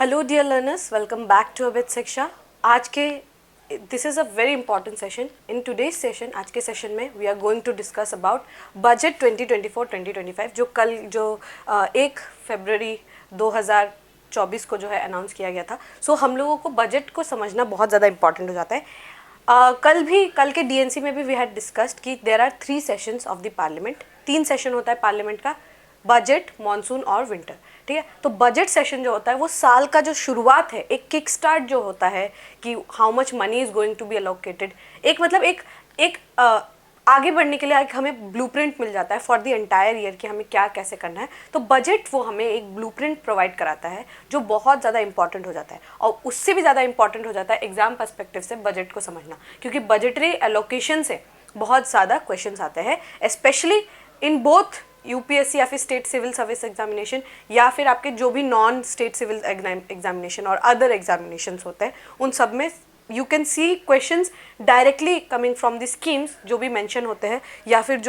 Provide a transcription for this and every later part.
Hello dear learners, welcome back to Abid Shiksha. आज के this is a very important session. In today's session, आज के session में we are going to discuss about budget 2024-2025 जो 1 फरवरी 2024 को जो है अनाउंस किया गया था. So हम लोगों को बजट को समझना बहुत ज़्यादा important हो जाता है. कल के DNC में भी we had discussed कि there are 3 sessions of the parliament. 3 session होता है पार्लियामेंट का, बजट, मॉनसून और विंटर. ठीक है, तो बजट सेशन जो होता है वो साल का जो शुरुआत है, एक किक स्टार्ट जो होता है कि how much money is going to be allocated, एक मतलब एक आगे बढ़ने के लिए हमें ब्लूप्रिंट मिल जाता है फॉर द एंटायर ईयर कि हमें क्या कैसे करना है. तो बजट वो हमें एक ब्लूप्रिंट प्रोवाइड कराता है जो बहुत ज़्यादा इंपॉर्टेंट हो जाता है. और उससे भी ज़्यादा इंपॉर्टेंट हो जाता है एग्जाम पर्सपेक्टिव से बजट को समझना, क्योंकि बजटरी एलोकेशन से बहुत ज़्यादा क्वेश्चंस आते हैं, स्पेशली इन बोथ यूपीएससी या फिर स्टेट सिविल सर्विस एग्जामिनेशन या फिर आपके जो भी नॉन स्टेट सिविल एग्जामिनेशन और अदर एग्जामिनेशंस होते हैं, उन सब में you can see questions directly coming from the schemes जो भी मेंशन होते हैं, या फिर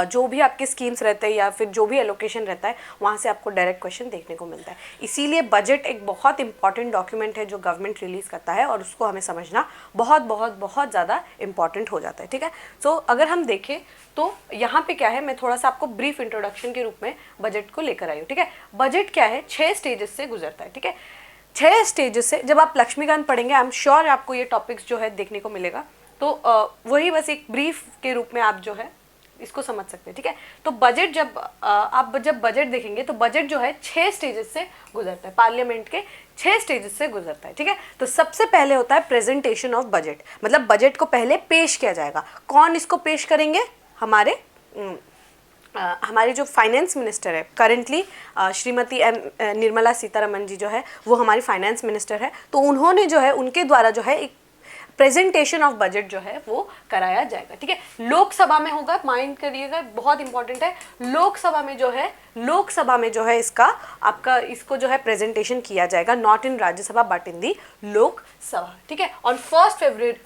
जो भी आपके स्कीम्स रहते हैं या फिर जो भी एलोकेशन रहता है वहाँ से आपको डायरेक्ट क्वेश्चन देखने को मिलता है. इसीलिए बजट एक बहुत इंपॉर्टेंट डॉक्यूमेंट है जो गवर्नमेंट रिलीज़ करता है और उसको हमें समझना बहुत बहुत बहुत ज़्यादा इंपॉर्टेंट हो जाता है. ठीक है, सो अगर हम देखें तो यहाँ पे क्या है, मैं थोड़ा सा आपको ब्रीफ इंट्रोडक्शन के रूप में बजट को लेकर आई हूँ. ठीक है, बजट क्या है, 6 स्टेजेस से गुजरता है. ठीक है, 6 स्टेजेस से जब आप लक्ष्मीकांत पढ़ेंगे आई एम श्योर आपको ये टॉपिक्स जो है देखने को मिलेगा. तो वही बस एक ब्रीफ के रूप में आप जो है इसको समझ सकते हैं. ठीक है, तो बजट आप जब बजट देखेंगे तो बजट जो है 6 स्टेजेस से गुजरता है, पार्लियामेंट के 6 स्टेजेस से गुजरता है. ठीक है, तो सबसे पहले होता है प्रेजेंटेशन ऑफ बजट, मतलब बजट को पहले पेश किया जाएगा. कौन इसको पेश करेंगे, हमारे जो फाइनेंस मिनिस्टर है करेंटली, श्रीमती निर्मला सीतारमण जी जो है वो हमारी फाइनेंस मिनिस्टर है. तो उन्होंने जो है उनके द्वारा जो है एक प्रेजेंटेशन ऑफ बजट जो है वो कराया जाएगा. ठीक है, लोकसभा में होगा, माइंड करिएगा, बहुत इंपॉर्टेंट है. लोकसभा में जो है इसको जो है प्रेजेंटेशन किया जाएगा, not in Rajya Sabha but in the Lok Sabha. ठीक है, on 1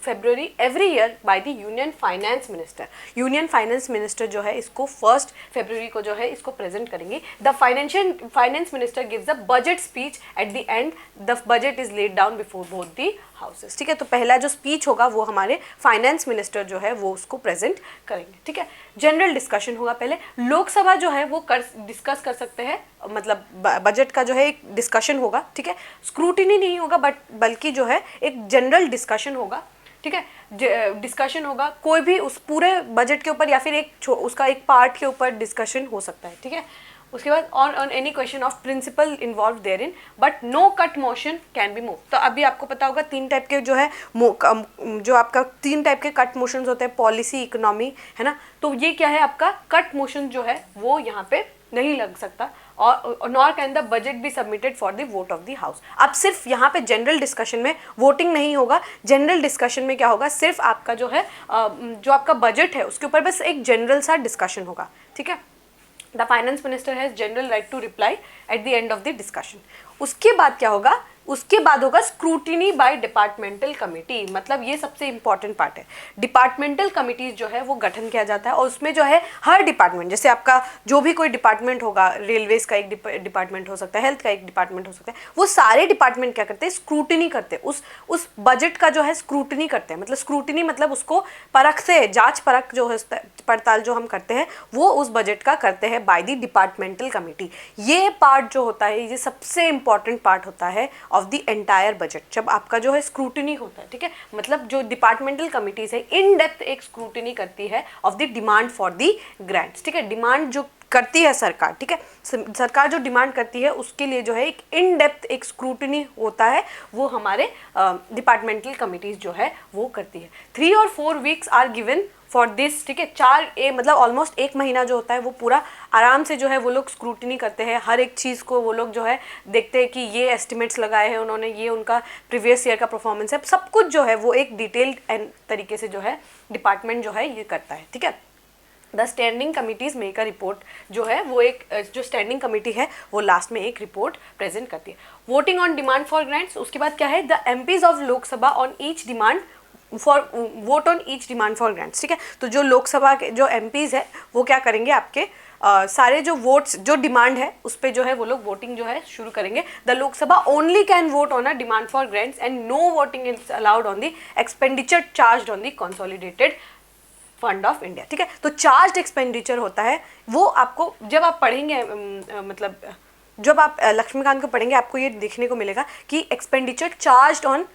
February every year by the union finance minister जो है इसको 1 फरवरी को जो है इसको प्रेजेंट करेंगे. The finance minister gives a budget speech at the and, the budget is laid down before both the houses. ठीक है, तो पहला जो स्पीच होगा वो हमारे फाइनेंस मिनिस्टर जो है वो उसको प्रेजेंट करेंगे. ठीक है, जनरल डिस्कशन होगा पहले. लोकसभा जो है वो डिस्कस कर सकते हैं, मतलब बजट का जो है एक डिस्कशन होगा. ठीक है, स्क्रूटिनी नहीं होगा बल्कि जो है एक जनरल डिस्कशन होगा. ठीक है, डिस्कशन होगा कोई भी उस पूरे बजट के ऊपर या फिर उसका एक पार्ट के ऊपर डिस्कशन हो सकता है. ठीक है, उसके बाद on any question of principle involve there in but no cut motion can be move. तो अभी आपको पता होगा 3 टाइप के जो है जो आपका 3 टाइप के कट मोशंस होते हैं, पॉलिसी, इकोनॉमी, है ना. तो ये क्या है, आपका कट मोशन जो है वो यहाँ पे नहीं लग सकता, और nor can the budget be submitted for the vote of the house. अब सिर्फ यहाँ पे जनरल डिस्कशन में वोटिंग नहीं होगा. जनरल डिस्कशन में क्या होगा, सिर्फ आपका जो है जो आपका बजट है उसके ऊपर बस एक जनरल सा डिस्कशन होगा. ठीक है, the finance minister has general right to reply at the end of the discussion. उसके बाद क्या होगा, उसके बाद होगा स्क्रूटिनी बाय डिपार्टमेंटल कमिटी. मतलब ये सबसे इंपॉर्टेंट पार्ट है. डिपार्टमेंटल कमिटीज जो है वो गठन किया जाता है और उसमें जो है हर डिपार्टमेंट, जैसे आपका जो भी कोई डिपार्टमेंट होगा, रेलवेज का एक डिपार्टमेंट हो सकता है, हेल्थ का एक डिपार्टमेंट हो सकता है, वो सारे डिपार्टमेंट क्या करते हैं, स्क्रूटिनी करते हैं, उस बजट का जो है स्क्रूटिनी करते हैं. मतलब स्क्रूटिनी मतलब उसको परख से, जांच परख जो है पड़ताल जो हम करते हैं वो उस बजट का करते हैं बाय द डिपार्टमेंटल कमिटी. ये पार्ट जो होता है ये सबसे इंपॉर्टेंट पार्ट होता है ऑफ द एंटायर बजट, जब आपका जो है स्क्रूटिनी होता है. ठीक है, मतलब जो डिपार्टमेंटल कमिटीज है इन डेप्थ एक स्क्रूटिनी करती है of the demand for the grants. ठीक है, डिमांड जो करती है सरकार, ठीक है, सरकार जो डिमांड करती है उसके लिए जो है एक इन डेप्थ एक स्क्रूटिनी होता है, वो हमारे डिपार्टमेंटल कमिटीज जो है वो करती है. 3 और 4 weeks are given for this. ठीक है, 4 मतलब ऑलमोस्ट 1 महीना जो होता है वो पूरा आराम से जो है वो लोग स्क्रूटिनी करते हैं. हर एक चीज़ को वो लोग जो है देखते हैं कि ये एस्टिमेट्स लगाए हैं उन्होंने, ये उनका प्रीवियस ईयर का परफॉर्मेंस है, सब कुछ जो है वो एक डिटेल्ड तरीके से जो है डिपार्टमेंट जो है ये करता है. ठीक है, the standing committees make a report जो है वो एक जो स्टैंडिंग कमेटी है वो लास्ट में एक रिपोर्ट प्रेजेंट करती है. Voting on demand for grants, उसके बाद क्या है, the MPs of Lok Sabha on each demand for vote on each demand for grants, ठीक है। तो जो लोकसभा के जो एमपीज है वो क्या करेंगे, आपके सारे जो वोट्स जो डिमांड है उस पर जो है वो लोग वोटिंग जो है शुरू करेंगे। The Lok Sabha only can vote on a demand for grants and no voting is allowed on the expenditure charge on the consolidated fund of India, ठीक है। तो चार्ज एक्सपेंडिचर होता है वो आपको जब आप पढ़ेंगे मतलब जब आप लक्ष्मीकांत को पढ़ेंगे आपको ये देखने को मिलेगा कि expenditure charge on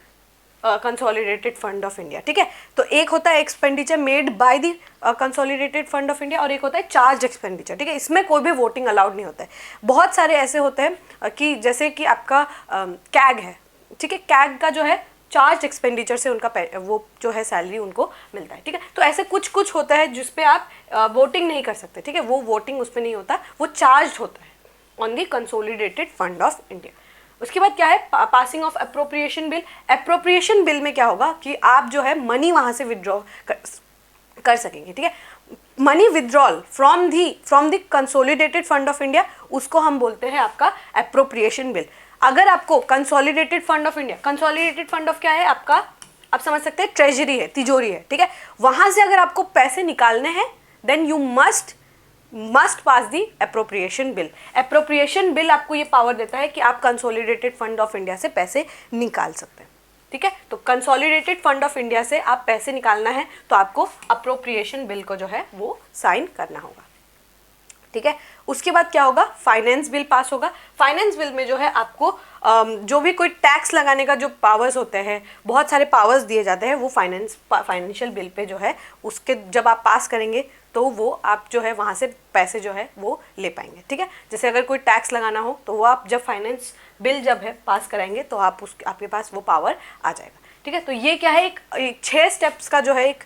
consolidated fund of India, ठीक है। तो एक होता है expenditure made by the consolidated fund of India और एक होता है चार्ज एक्सपेंडिचर, ठीक है। इसमें कोई भी वोटिंग अलाउड नहीं होता है। बहुत सारे ऐसे होते हैं कि जैसे कि आपका कैग है, ठीक है, कैग का जो है चार्ज एक्सपेंडिचर से उनका वो जो है सैलरी उनको मिलता है, ठीक है। तो ऐसे कुछ कुछ होता है जिसपे आप वोटिंग नहीं कर सकते, ठीक है, वो वोटिंग उसमें नहीं होता, वो चार्ज होता है on the consolidated fund of India. उसके बाद क्या है, passing of appropriation bill. Appropriation bill में क्या होगा कि आप जो है मनी वहां से विड्रॉ कर सकेंगे, ठीक है। Money withdrawal from the consolidated fund of India, उसको हम बोलते हैं आपका अप्रोप्रिएशन बिल। अगर आपको consolidated fund of India, consolidated fund of क्या है आपका, आप समझ सकते हैं ट्रेजरी है, तिजोरी है, ठीक है। वहां से अगर आपको पैसे निकालने हैं then you must pass the appropriation bill. Appropriation bill आपको ये पावर देता है कि आप कंसोलिडेटेड फंड ऑफ इंडिया से पैसे निकाल सकते हैं, ठीक है। तो कंसोलिडेटेड फंड ऑफ इंडिया से आप पैसे निकालना है तो आपको अप्रोप्रिएशन बिल को जो है वो साइन करना होगा, ठीक है। उसके बाद क्या होगा, फाइनेंस बिल पास होगा। फाइनेंस बिल में जो है आपको जो भी कोई टैक्स लगाने का जो पावर्स होते हैं, बहुत सारे पावर्स दिए जाते हैं, वो फाइनेंशियल बिल पे जो है उसके जब आप पास करेंगे तो वो आप जो है वहाँ से पैसे जो है वो ले पाएंगे, ठीक है। जैसे अगर कोई टैक्स लगाना हो तो वो आप जब फाइनेंस बिल जब है पास कराएंगे तो आपके पास वो पावर आ जाएगा, ठीक है। तो ये क्या है, एक 6 स्टेप्स का जो है एक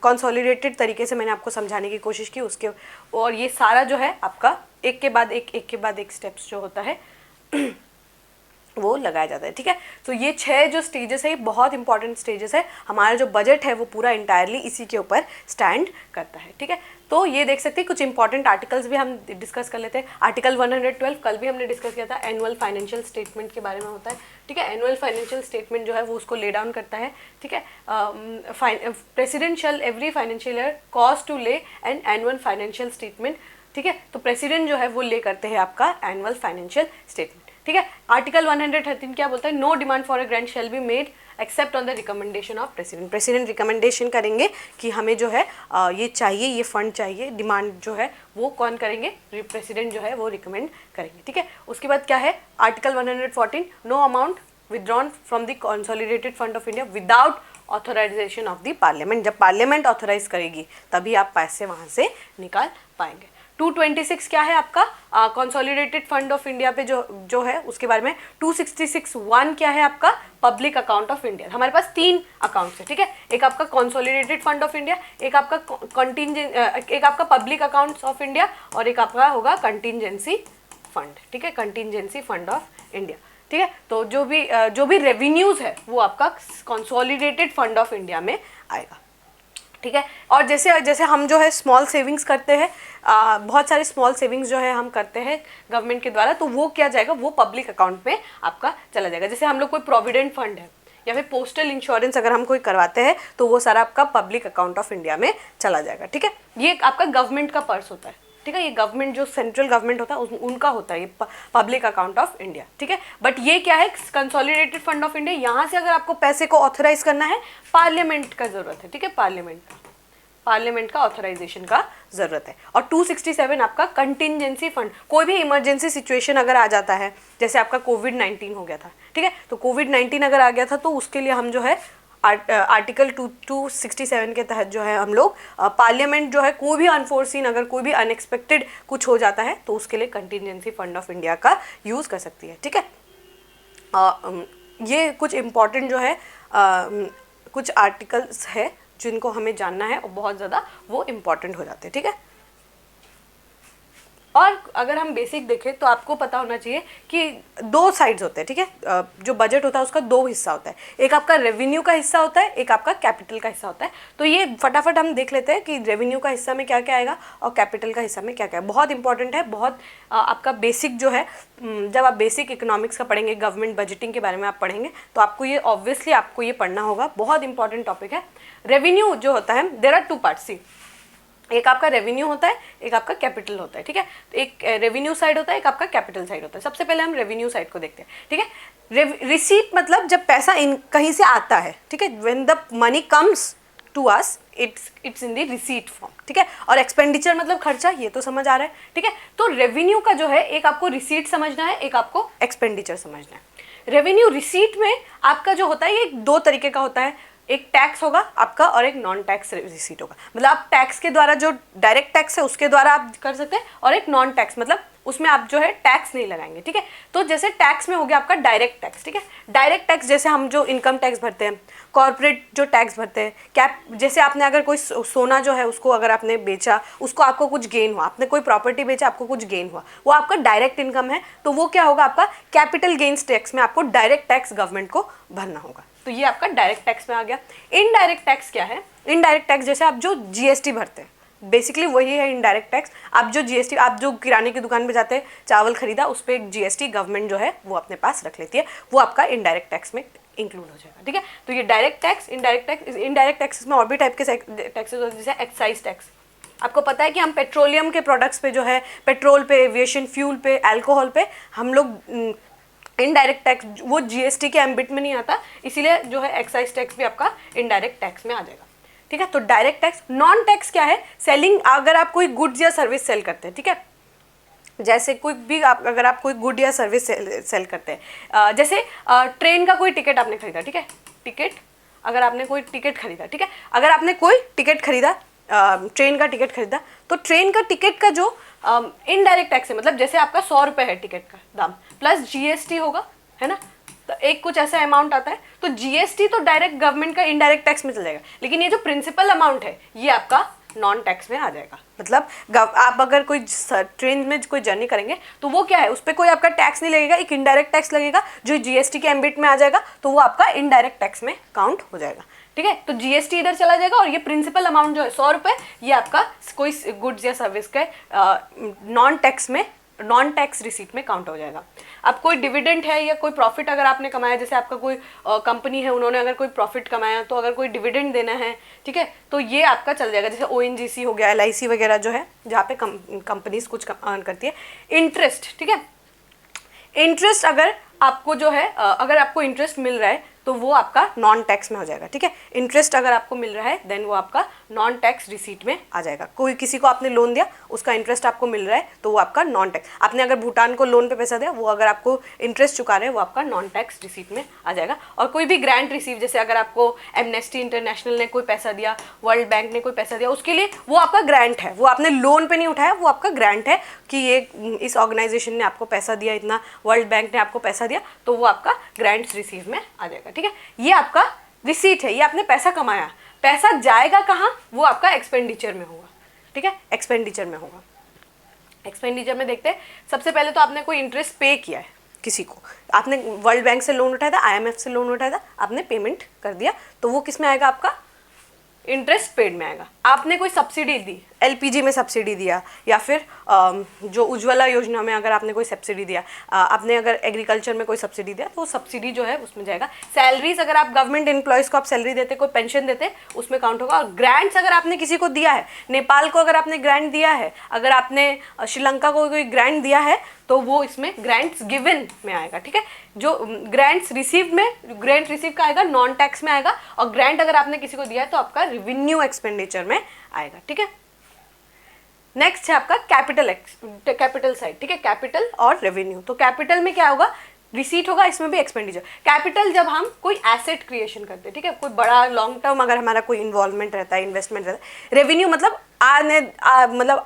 कंसोलिडेटेड तरीके से मैंने आपको समझाने की कोशिश की उसके, और ये सारा जो है आपका एक के बाद एक स्टेप्स जो होता है वो लगाया जाता है, ठीक है। तो ये 6 जो स्टेजेस है ये बहुत इंपॉर्टेंट स्टेजेस है। हमारा जो बजट है वो पूरा इंटायरली इसी के ऊपर स्टैंड करता है, ठीक है। तो ये देख सकते हैं कुछ इंपॉर्टेंट आर्टिकल्स भी हम डिस्कस कर लेते हैं। आर्टिकल 112 कल भी हमने डिस्कस किया था, एनुअल फाइनेंशियल स्टेटमेंट के बारे में होता है, ठीक है। एनुअल फाइनेंशियल स्टेटमेंट जो है वो उसको ले डाउन करता है, ठीक है। President shall every financial year cause to lay an annual financial statement, ठीक है। तो प्रेसिडेंट जो है वो ले करते हैं आपका एनुअल फाइनेंशियल स्टेटमेंट, ठीक है। आर्टिकल 113 क्या बोलता है, no demand for a grant shall be made except on the recommendation of president. President recommendation करेंगे कि हमें जो है ये चाहिए, ये फंड चाहिए, डिमांड जो है वो कौन करेंगे, प्रेसिडेंट जो है वो रिकमेंड करेंगे, ठीक है। उसके बाद क्या है, article 114 no amount withdrawn from the consolidated fund of India without authorisation of the parliament. जब पार्लियामेंट ऑथराइज करेगी तभी आप पैसे वहाँ से निकाल पाएंगे। 226 क्या है आपका, कंसोलिडेटेड फंड ऑफ इंडिया पे जो है उसके बारे में। 266(1) क्या है आपका, पब्लिक अकाउंट ऑफ इंडिया। हमारे पास 3 अकाउंट्स है, ठीक है। एक आपका कंसोलिडेटेड फंड ऑफ इंडिया, एक आपका एक आपका पब्लिक अकाउंट्स ऑफ इंडिया और एक आपका होगा कंटिंजेंसी फंड, ठीक है, कंटिंजेंसी फंड ऑफ इंडिया, ठीक है। तो जो भी रेवेन्यूज है वो आपका कंसोलिडेटेड फंड ऑफ इंडिया में आएगा, ठीक है। और जैसे हम जो है स्मॉल सेविंग्स करते हैं, बहुत सारे स्मॉल सेविंग्स जो है हम करते हैं गवर्नमेंट के द्वारा, तो वो क्या जाएगा, वो पब्लिक अकाउंट में आपका चला जाएगा। जैसे हम लोग कोई प्रोविडेंट फंड है या फिर पोस्टल इंश्योरेंस अगर हम कोई करवाते हैं तो वो सारा आपका पब्लिक अकाउंट ऑफ इंडिया में चला जाएगा, ठीक है। ये आपका गवर्नमेंट का पर्स होता है, ठीक है। ये गवर्नमेंट जो सेंट्रल गवर्नमेंट होता है उनका होता है ये पब्लिक अकाउंट ऑफ इंडिया, ठीक है। बट ये क्या है, कंसोलिडेटेड फंड ऑफ इंडिया, यहाँ से अगर आपको पैसे को ऑथराइज करना है पार्लियामेंट का जरूरत है, ठीक है, पार्लियामेंट का ऑथराइजेशन का जरूरत है। और 267 आपका कंटिंजेंसी फंड, कोई भी इमरजेंसी सिचुएशन अगर आ जाता है, जैसे आपका कोविड-19 हो गया था, ठीक है। तो कोविड-19 अगर आ गया था तो उसके लिए हम जो है आर्टिकल 267 के तहत जो है हम लोग पार्लियामेंट जो है कोई भी अनफोर्सीन, अगर कोई भी अनएक्सपेक्टेड कुछ हो जाता है तो उसके लिए कंटिंजेंसी फंड ऑफ इंडिया का यूज़ कर सकती है, ठीक है। ये कुछ इम्पॉर्टेंट जो है कुछ आर्टिकल्स है जिनको हमें जानना है और बहुत ज़्यादा वो इम्पॉर्टेंट हो जाते हैं, ठीक है। और अगर हम बेसिक देखें तो आपको पता होना चाहिए कि दो साइड्स होते हैं, ठीक है। जो बजट होता है उसका दो हिस्सा होता है, एक आपका रेवेन्यू का हिस्सा होता है, एक आपका कैपिटल का हिस्सा होता है। तो ये फटाफट हम देख लेते हैं कि रेवेन्यू का हिस्सा में क्या क्या आएगा और कैपिटल का हिस्सा में क्या क्या है। बहुत इंपॉर्टेंट है, बहुत आपका बेसिक जो है, जब आप बेसिक इकोनॉमिक्स का पढ़ेंगे, गवर्नमेंट बजटिंग के बारे में आप पढ़ेंगे तो आपको ये ऑब्वियसली आपको ये पढ़ना होगा, बहुत इंपॉर्टेंट टॉपिक है। रेवेन्यू जो होता है, देयर आर टू पार्ट्स, सी एक आपका रेवेन्यू होता है, एक आपका कैपिटल होता है, ठीक है। तो एक रेवेन्यू साइड होता है, एक आपका कैपिटल साइड होता है। सबसे पहले हम रेवेन्यू साइड को देखते हैं, ठीक है। रिसीट मतलब जब पैसा कहीं से आता है, ठीक है, when the money comes to us it's in the receipt form, ठीक है। और एक्सपेंडिचर मतलब खर्चा, ये तो समझ आ रहा है, ठीक है। तो रेवेन्यू का जो है, एक आपको रिसीट समझना है, एक आपको एक्सपेंडिचर समझना है। रेवेन्यू रिसीट में आपका जो होता है ये दो तरीके का होता है, एक टैक्स होगा आपका और एक नॉन टैक्स रिसीट होगा। मतलब आप टैक्स के द्वारा, जो डायरेक्ट टैक्स है उसके द्वारा आप कर सकते हैं, और एक नॉन टैक्स मतलब उसमें आप जो है टैक्स नहीं लगाएंगे, ठीक है। तो जैसे टैक्स में हो गया आपका डायरेक्ट टैक्स, ठीक है। डायरेक्ट टैक्स जैसे हम जो इनकम टैक्स भरते हैं, कॉर्पोरेट जो टैक्स भरते हैं, कैप जैसे आपने अगर कोई सोना जो है उसको अगर आपने बेचा, उसको आपको कुछ गेन हुआ, आपने कोई प्रॉपर्टी बेचा, आपको कुछ गेन हुआ, वो आपका डायरेक्ट इनकम है, तो वो क्या होगा आपका कैपिटल गेन्स टैक्स में आपको डायरेक्ट टैक्स गवर्नमेंट को भरना होगा। तो ये आपका डायरेक्ट टैक्स में आ गया। इनडायरेक्ट टैक्स क्या है? इनडायरेक्ट टैक्स जैसे आप जो जीएसटी भरते हैं, बेसिकली वही है इनडायरेक्ट टैक्स। आप जो जीएसटी, आप जो किराने की दुकान पे जाते हैं, चावल खरीदा, उस पर एक जीएसटी गवर्नमेंट जो है वो अपने पास रख लेती है, वो आपका इनडायरेक्ट टैक्स में इंक्लूड हो जाएगा, ठीक है। तो ये डायरेक्ट टैक्स, इनडायरेक्ट टैक्स में और भी टाइप के टैक्सेस होते हैं, जैसे एक्साइज टैक्स। आपको पता है कि हम पेट्रोलियम के प्रोडक्ट्स पे जो है, पेट्रोल पे, एविएशन फ्यूल पे, अल्कोहल पे हम लोग इनडायरेक्ट टैक्स, वो जीएसटी के एम्बिट में नहीं आता, इसीलिए जो है एक्साइज टैक्स भी आपका इनडायरेक्ट टैक्स में आ जाएगा, ठीक है। तो डायरेक्ट टैक्स। नॉन टैक्स क्या है? सेलिंग, अगर आप कोई गुड्स या सर्विस सेल करते हैं, ठीक है, जैसे कोई भी आप, अगर आप कोई गुड या सर्विस सेल करते हैं, जैसे ट्रेन का कोई टिकट आपने खरीदा, ठीक है, टिकट, अगर आपने कोई टिकट खरीदा, ठीक है, अगर आपने कोई टिकट खरीदा, ट्रेन का टिकट खरीदा, तो ट्रेन का टिकट का जो इनडायरेक्ट टैक्स है, मतलब जैसे आपका 100 रुपये है टिकट का दाम, प्लस जीएसटी होगा, है ना, तो एक कुछ ऐसा अमाउंट आता है, तो जीएसटी तो डायरेक्ट गवर्नमेंट का इनडायरेक्ट टैक्स में चल जाएगा, लेकिन ये जो प्रिंसिपल अमाउंट है ये आपका नॉन टैक्स में आ जाएगा। मतलब आप अगर कोई ट्रेन में कोई जर्नी करेंगे तो वो क्या है, उस पर कोई आपका टैक्स नहीं लगेगा, एक इनडायरेक्ट टैक्स लगेगा जो जीएसटी के एम्बिट में आ जाएगा, तो वो आपका इनडायरेक्ट टैक्स में काउंट हो जाएगा, ठीक है। तो जीएसटी इधर चला जाएगा, और ये प्रिंसिपल अमाउंट जो है 100 रुपये, ये आपका कोई गुड्स या सर्विस के नॉन टैक्स रिसीट में काउंट हो जाएगा। अब कोई डिविडेंड है या कोई प्रॉफिट अगर आपने कमाया, जैसे आपका कोई कंपनी है, उन्होंने अगर कोई प्रॉफिट कमाया, तो अगर कोई डिविडेंड देना है, ठीक है, तो ये आपका चल जाएगा। जैसे ओएनजीसी हो गया, एलआईसी वगैरह जो है, जहाँ पे कंपनीज कुछ अर्न करती है। इंटरेस्ट, ठीक है, इंटरेस्ट अगर आपको जो है, अगर आपको इंटरेस्ट मिल रहा है तो वो आपका नॉन टैक्स में हो जाएगा, ठीक है। इंटरेस्ट अगर आपको मिल रहा है देन वो आपका नॉन टैक्स रिसीट में आ जाएगा। कोई किसी को आपने लोन दिया, उसका इंटरेस्ट आपको मिल रहा है, तो वो आपका नॉन टैक्स। आपने अगर भूटान को लोन पे पैसा दिया, वो अगर आपको इंटरेस्ट चुका रहे हैं, वो आपका नॉन टैक्स रिसीट में आ जाएगा। और कोई भी ग्रांट रिसीव, जैसे अगर आपको एमनेस्टी इंटरनेशनल ने कोई पैसा दिया, वर्ल्ड बैंक ने कोई पैसा दिया, उसके लिए वो आपका ग्रांट है, वो आपने लोन पे नहीं उठाया, वो आपका ग्रांट है कि ये इस ऑर्गेनाइजेशन ने आपको पैसा दिया, इतना वर्ल्ड बैंक ने आपको पैसा दिया, तो वो आपका ग्रांट्स रिसीव में आ जाएगा, ठीक है। ये आपका रिसीट है, ये आपने पैसा कमाया, पैसा जाएगा कहाँ, वो आपका एक्सपेंडिचर में होगा, ठीक है, एक्सपेंडिचर में होगा। एक्सपेंडिचर में देखते हैं, सबसे पहले तो आपने कोई इंटरेस्ट पे किया है किसी को, आपने वर्ल्ड बैंक से लोन उठाया था, आईएमएफ से लोन उठाया था, आपने पेमेंट कर दिया, तो वो किस में आएगा, आपका इंटरेस्ट पेड में आएगा। आपने कोई सब्सिडी दी, एलपीजी में सब्सिडी दिया, या फिर जो उज्ज्वला योजना में अगर आपने कोई सब्सिडी दिया, आपने अगर एग्रीकल्चर में कोई सब्सिडी दिया, तो वो सब्सिडी जो है उसमें जाएगा। सैलरीज, अगर आप गवर्नमेंट एम्प्लॉयज़ को आप सैलरी देते, कोई पेंशन देते, उसमें काउंट होगा। और ग्रांट्स अगर आपने किसी को दिया है, नेपाल को अगर आपने ग्रांट दिया है, अगर आपने श्रीलंका को कोई ग्रांट दिया है, तो वो इसमें ग्रांट्स गिवन में आएगा, ठीक है। जो ग्रांट्स रिसीव में, ग्रांट रिसीव का आएगा नॉन टैक्स में आएगा, और ग्रांट अगर आपने किसी को दिया है तो आपका रेवेन्यू एक्सपेंडिचर में आएगा, ठीक है। नेक्स्ट है आपका कैपिटल साइड, ठीक है, कैपिटल और रेवेन्यू। तो कैपिटल में क्या होगा, रिसीट होगा, इसमें भी एक्सपेंडिचर। कैपिटल जब हम कोई एसेट क्रिएशन करते हैं, ठीक है, कोई बड़ा लॉन्ग टर्म अगर हमारा कोई इन्वॉल्वमेंट रहता है, इन्वेस्टमेंट रहता है। रेवेन्यू मतलब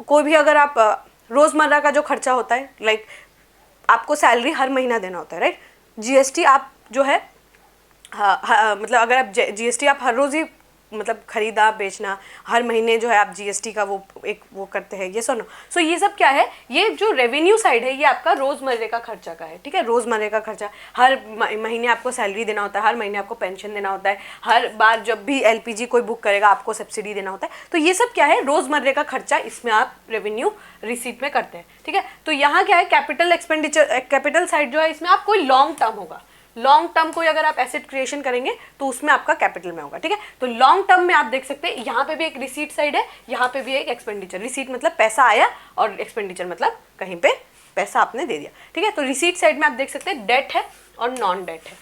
कोई भी अगर आप रोज़मर्रा का जो खर्चा होता है, लाइक आपको सैलरी हर महीना देना होता है, राइट। जीएसटी आप जो है, मतलब अगर आप जीएसटी आप हर रोज़ ही मतलब खरीदा बेचना, हर महीने जो है आप जीएसटी का वो करते हैं, ये सुनो। सो ये सब क्या है, ये जो रेवेन्यू साइड है ये आपका रोजमर्रे का खर्चा का है, ठीक है, रोजमर्रे का खर्चा। हर महीने आपको सैलरी देना होता है, हर महीने आपको पेंशन देना होता है, हर बार जब भी एलपीजी कोई बुक करेगा आपको सब्सिडी देना होता है। तो ये सब क्या है, रोजमर्रे का खर्चा, इसमें आप रेवेन्यू रिसीट में करते हैं, ठीक है। तो यहाँ क्या है, कैपिटल एक्सपेंडिचर, कैपिटल साइड जो है इसमें आप कोई लॉन्ग टर्म होगा, लॉन्ग टर्म कोई अगर आप एसेट क्रिएशन करेंगे तो उसमें आपका कैपिटल में होगा, ठीक है। तो लॉन्ग टर्म में आप देख सकते हैं यहाँ पे भी एक रिसीट साइड है, यहाँ पे भी एक एक्सपेंडिचर। रिसीट मतलब पैसा आया और एक्सपेंडिचर मतलब कहीं पे पैसा आपने दे दिया, ठीक है। तो रिसीट साइड में आप देख सकते हैं डेट है और नॉन डेट है,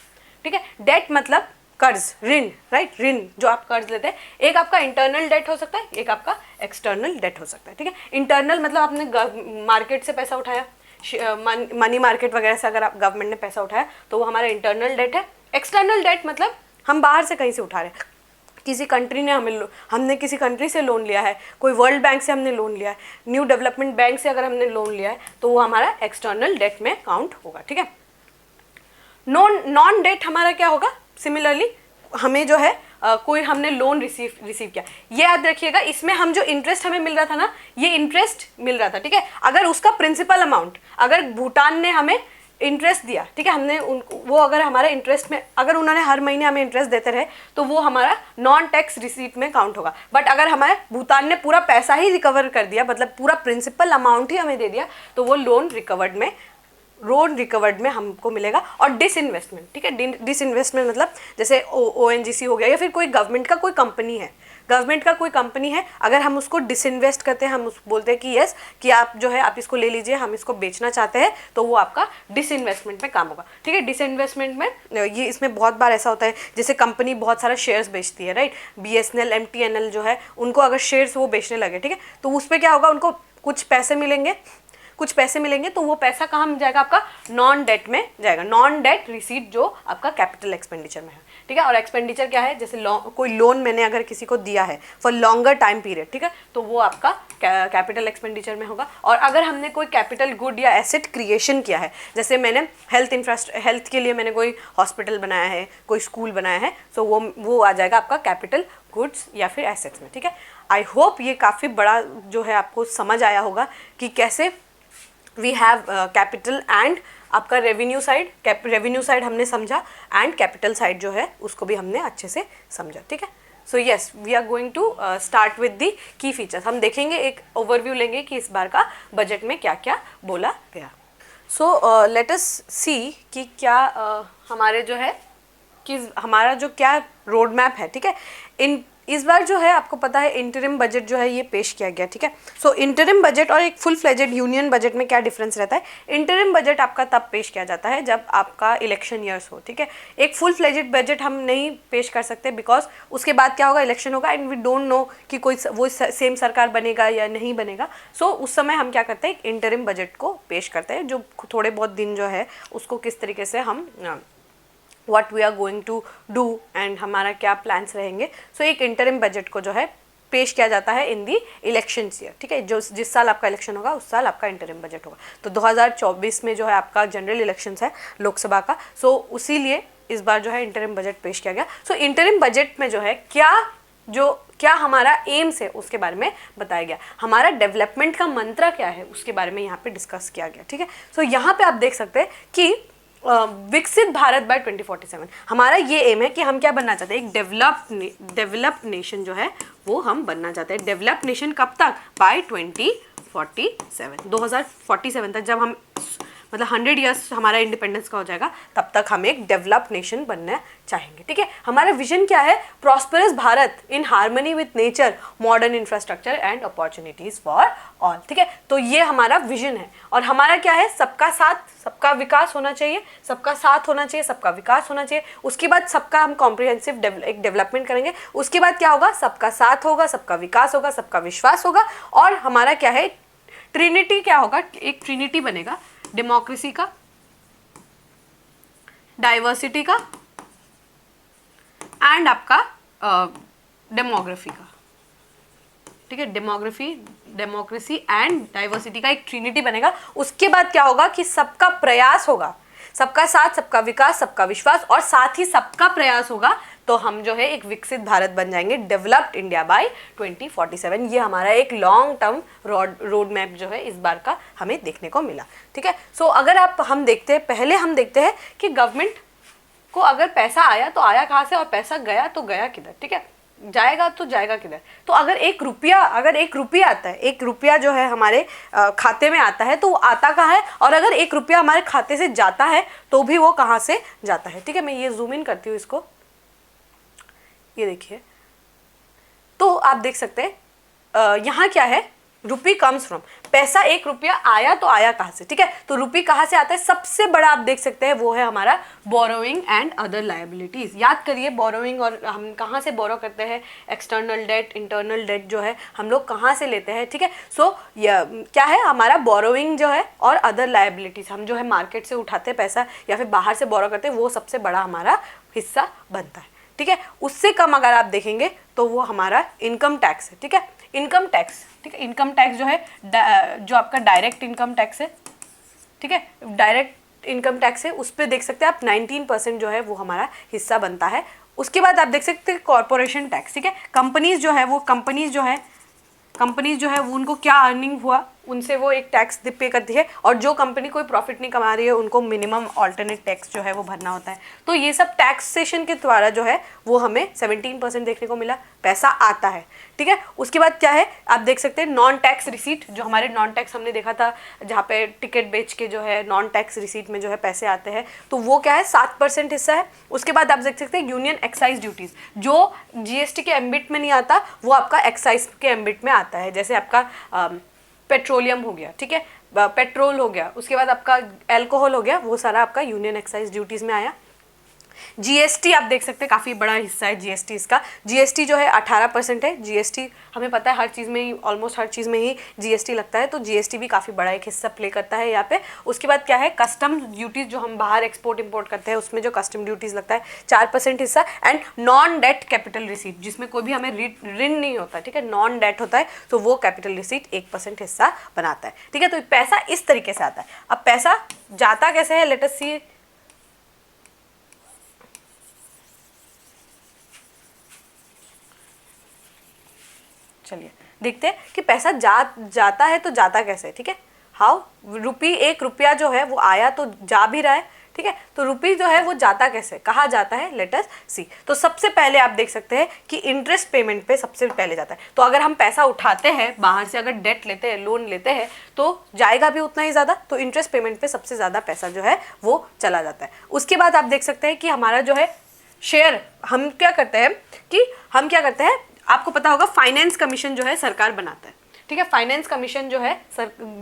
ठीक है। डेट मतलब कर्ज, ऋण, राइट, ऋण जो आप कर्ज लेते हैं। एक आपका इंटरनल डेट हो सकता है, एक आपका एक्सटर्नल डेट हो सकता है, ठीक है। इंटरनल मतलब आपने मार्केट से पैसा उठाया, मनी मार्केट वगैरह से अगर आप गवर्नमेंट ने पैसा उठाया तो वो हमारा इंटरनल डेट है। एक्सटर्नल डेट मतलब हम बाहर से कहीं से उठा रहे हैं, किसी कंट्री ने हमने किसी कंट्री से लोन लिया है, कोई वर्ल्ड बैंक से हमने लोन लिया है, न्यू डेवलपमेंट बैंक से अगर हमने लोन लिया है तो वो हमारा एक्सटर्नल डेट में काउंट होगा, ठीक है। नॉन डेट हमारा क्या होगा, सिमिलरली हमें जो है कोई हमने लोन रिसीव किया, ये याद रखिएगा, इसमें हम जो इंटरेस्ट हमें मिल रहा था ना, ये इंटरेस्ट मिल रहा था, ठीक है। अगर उसका प्रिंसिपल अमाउंट, अगर भूटान ने हमें इंटरेस्ट दिया, ठीक है, हमने वो अगर हमारे इंटरेस्ट में, अगर उन्होंने हर महीने हमें इंटरेस्ट देते रहे तो वो हमारा नॉन टैक्स रिसीट में काउंट होगा। बट अगर हमारे भूटान ने पूरा पैसा ही रिकवर कर दिया, मतलब पूरा प्रिंसिपल अमाउंट ही हमें दे दिया, तो वो लोन रिकवर्ड में हमको मिलेगा। और डिसइन्वेस्टमेंट, ठीक है, डिसइन्वेस्टमेंट मतलब जैसे ओएनजीसी हो गया, या फिर कोई गवर्नमेंट का कोई कंपनी है, अगर हम उसको डिसइन्वेस्ट करते हैं, हम बोलते हैं कि यस कि आप जो है आप इसको ले लीजिए, हम इसको बेचना चाहते हैं, तो वो आपका डिसइन्वेस्टमेंट में काम होगा, ठीक है। डिसइन्वेस्टमेंट में ये इसमें बहुत बार ऐसा होता है, जैसे कंपनी बहुत सारा शेयर्स बेचती है, राइट, बीएसएनएल, एमटीएनएल जो है, उनको अगर शेयर्स वो बेचने लगे, ठीक है, तो उस पर क्या होगा, उनको कुछ पैसे मिलेंगे, तो वो पैसा कहाँ जाएगा, आपका नॉन डेट में जाएगा, नॉन डेट रिसीट जो आपका कैपिटल एक्सपेंडिचर में है, ठीक है। और एक्सपेंडिचर क्या है, जैसे कोई लोन मैंने अगर किसी को दिया है फॉर लॉन्गर टाइम पीरियड, ठीक है, तो वो आपका कैपिटल एक्सपेंडिचर में होगा। और अगर हमने कोई कैपिटल गुड या एसेट क्रिएशन किया है, जैसे मैंने हेल्थ के लिए मैंने कोई हॉस्पिटल बनाया है, कोई स्कूल बनाया है, तो वो आ जाएगा आपका कैपिटल गुड्स या फिर एसेट्स में, ठीक है। आई होप ये काफ़ी बड़ा जो है आपको समझ आया होगा कि कैसे वी हैव कैपिटल एंड आपका रेवेन्यू साइड हमने समझा, एंड कैपिटल साइड जो है उसको भी हमने अच्छे से समझा, ठीक है। So yes, we are going to start with the key features. हम देखेंगे, एक ओवरव्यू लेंगे कि इस बार का बजट में क्या क्या बोला गया। सो लेट अस सी कि क्या हमारे जो है कि हमारा जो क्या रोड मैप है, ठीक है। इस बार जो है आपको पता है इंटरिम बजट जो है ये पेश किया गया, ठीक है। सो इंटरिम बजट और एक फुल फ्लेजेड यूनियन बजट में क्या डिफरेंस रहता है, इंटरिम बजट आपका तब पेश किया जाता है जब आपका इलेक्शन ईयर्स हो, ठीक है। एक फुल फ्लेजेड बजट हम नहीं पेश कर सकते, बिकॉज उसके बाद क्या होगा, इलेक्शन होगा, एंड वी डोंट नो कि कोई वो सेम सरकार बनेगा या नहीं बनेगा। सो उस समय हम क्या करते हैं, इंटरिम बजट को पेश करते हैं, जो थोड़े बहुत दिन जो है उसको किस तरीके से हम what we are going to do and हमारा क्या प्लान्स रहेंगे। सो एक इंटरिम बजट को जो है पेश किया जाता है इन दी इलेक्शन ईयर, ठीक है। जो जिस साल आपका इलेक्शन होगा उस साल आपका इंटरिम बजट होगा। तो 2024 में जो है आपका जनरल इलेक्शंस है लोकसभा का, सो उसीलिए इस बार जो है इंटरिम बजट पेश किया गया। सो इंटरिम बजट में जो है क्या हमारा एम्स है उसके बारे में बताया गया, हमारा डेवलपमेंट का मंत्र क्या है उसके बारे में यहाँ पे डिस्कस किया गया, ठीक है। सो यहाँ पे आप देख सकते हैं कि विकसित भारत बाय 2047 हमारा ये एम है कि हम क्या बनना चाहते हैं, एक डेवलप्ड नेशन जो है वो हम बनना चाहते हैं। डेवलप्ड नेशन कब तक, बाय 2047 तक, जब हम मतलब 100 ईयर्स हमारा इंडिपेंडेंस का हो जाएगा, तब तक हम एक डेवलप्ड नेशन बनना चाहेंगे, ठीक है। हमारा विजन क्या है, prosperous Bharat in harmony with nature, modern infrastructure and opportunities for all, ठीक है। तो ये हमारा विजन है, और हमारा क्या है, सबका साथ सबका विकास होना चाहिए, सबका साथ होना चाहिए, सबका विकास होना चाहिए। उसके बाद सबका हम कॉम्प्रिहेंसिव एक डेवलपमेंट करेंगे, उसके बाद क्या होगा, सबका साथ होगा, सबका विकास होगा, सबका विश्वास होगा, और हमारा क्या है, ट्रिनिटी क्या होगा, एक ट्रिनिटी बनेगा, डेमोक्रेसी का, डाइवर्सिटी का एंड आपका डेमोग्राफी का, ठीक है। डेमोक्रेसी एंड डाइवर्सिटी का एक ट्रिनिटी बनेगा। उसके बाद क्या होगा कि सबका प्रयास होगा, सबका साथ, सबका विकास, सबका विश्वास, और साथ ही सबका प्रयास होगा, तो हम जो है एक विकसित भारत बन जाएंगे, डेवलप्ड इंडिया बाय 2047। ये हमारा एक लॉन्ग टर्म रोड मैप जो है इस बार का हमें देखने को मिला। ठीक है, सो अगर हम देखते हैं, पहले हम देखते हैं कि गवर्नमेंट को अगर पैसा आया तो आया कहाँ से और पैसा गया तो गया किधर। ठीक है, जाएगा तो जाएगा किधर। तो अगर एक रुपया आता है, एक रुपया जो है हमारे खाते में आता है तो वो आता कहाँ है, और अगर एक रुपया हमारे खाते से जाता है तो भी वो कहाँ से जाता है। ठीक है, मैं ये जूम इन करती हूँ इसको, ये देखिए, तो आप देख सकते हैं यहाँ क्या है, रुपी कम्स फ्रॉम, पैसा एक रुपया आया तो आया कहाँ से। ठीक है, तो रुपी कहाँ से आता है, सबसे बड़ा आप देख सकते हैं वो है हमारा बोरोइंग एंड अदर लायबिलिटीज। याद करिए बोरोइंग, और हम कहाँ से बोरो करते हैं, एक्सटर्नल डेट, इंटरनल डेट जो है हम लोग कहाँ से लेते हैं। ठीक है, सो क्या है हमारा बोरोइंग जो है और अदर लायबिलिटीज, हम जो है मार्केट से उठाते हैं पैसा या फिर बाहर से बोरो करते हैं, वो सबसे बड़ा हमारा हिस्सा बनता है। ठीक है, उससे कम अगर आप देखेंगे तो वो हमारा इनकम टैक्स है। ठीक है, इनकम टैक्स, ठीक है, इनकम टैक्स जो है जो आपका डायरेक्ट इनकम टैक्स है, ठीक है, डायरेक्ट इनकम टैक्स है, उस पर देख सकते हैं आप 19% जो है वो हमारा हिस्सा बनता है। उसके बाद आप देख सकते हैं कॉर्पोरेशन टैक्स। ठीक है, कंपनीज जो है वो उनको क्या अर्निंग हुआ उनसे वो एक टैक्स पे करती है, और जो कंपनी कोई प्रॉफिट नहीं कमा रही है उनको मिनिमम ऑल्टरनेट टैक्स जो है वो भरना होता है। तो ये सब टैक्सेशन के द्वारा जो है वो हमें 17% देखने को मिला, पैसा आता है। ठीक है, उसके बाद क्या है आप देख सकते हैं नॉन टैक्स रिसीट, जो हमारे नॉन टैक्स हमने देखा था जहाँ पे टिकट बेच के जो है नॉन टैक्स रिसीट में जो है पैसे आते हैं, तो वो क्या है 7% हिस्सा है। उसके बाद आप देख सकते हैं यूनियन एक्साइज ड्यूटीज, जो जीएसटी के एम्बिट में नहीं आता वो आपका एक्साइज के एम्बिट में आता है। जैसे आपका पेट्रोलियम हो गया, ठीक है, पेट्रोल हो गया, उसके बाद आपका अल्कोहल हो गया, वो सारा आपका यूनियन एक्साइज ड्यूटीज में आया। जीएसटी आप देख सकते हैं काफ़ी बड़ा हिस्सा है जीएसटी इसका। जीएसटी जो है 18% है। जीएसटी हमें पता है हर चीज़ में ही, ऑलमोस्ट हर चीज़ में ही जीएसटी लगता है, तो जीएसटी भी काफ़ी बड़ा एक हिस्सा प्ले करता है यहाँ पे। उसके बाद क्या है कस्टम ड्यूटीज़, जो हम बाहर एक्सपोर्ट इंपोर्ट करते हैं उसमें जो कस्टम ड्यूटीज़ लगता है 4% हिस्सा। And non debt capital receipt, जिसमें कोई भी हमें ऋण नहीं होता, ठीक है, नॉन डेट होता है, तो वो कैपिटल रिसीट 1% हिस्सा बनाता है। ठीक है, तो पैसा इस तरीके से आता है। अब पैसा जाता कैसे है, लेट अस सी। चलिए देखते हैं कि पैसा जाता है तो जाता कैसे। ठीक है, हाउ रुपी, एक रुपया जो है वो आया तो जा भी रहा है। ठीक है, तो रुपी जो है वो जाता कैसे, कहाँ जाता है, लेट अस सी। तो सबसे पहले आप देख सकते हैं कि इंटरेस्ट पेमेंट पे सबसे पहले जाता है। तो अगर हम पैसा उठाते हैं बाहर से, अगर डेट लेते हैं, लोन लेते हैं, तो जाएगा भी उतना ही ज़्यादा, तो इंटरेस्ट पेमेंट पे सबसे ज़्यादा पैसा जो है वो चला जाता है। उसके बाद आप देख सकते हैं कि हमारा जो है शेयर, हम क्या करते हैं, आपको पता होगा फाइनेंस कमीशन जो है सरकार बनाता है। ठीक है, फाइनेंस कमीशन जो है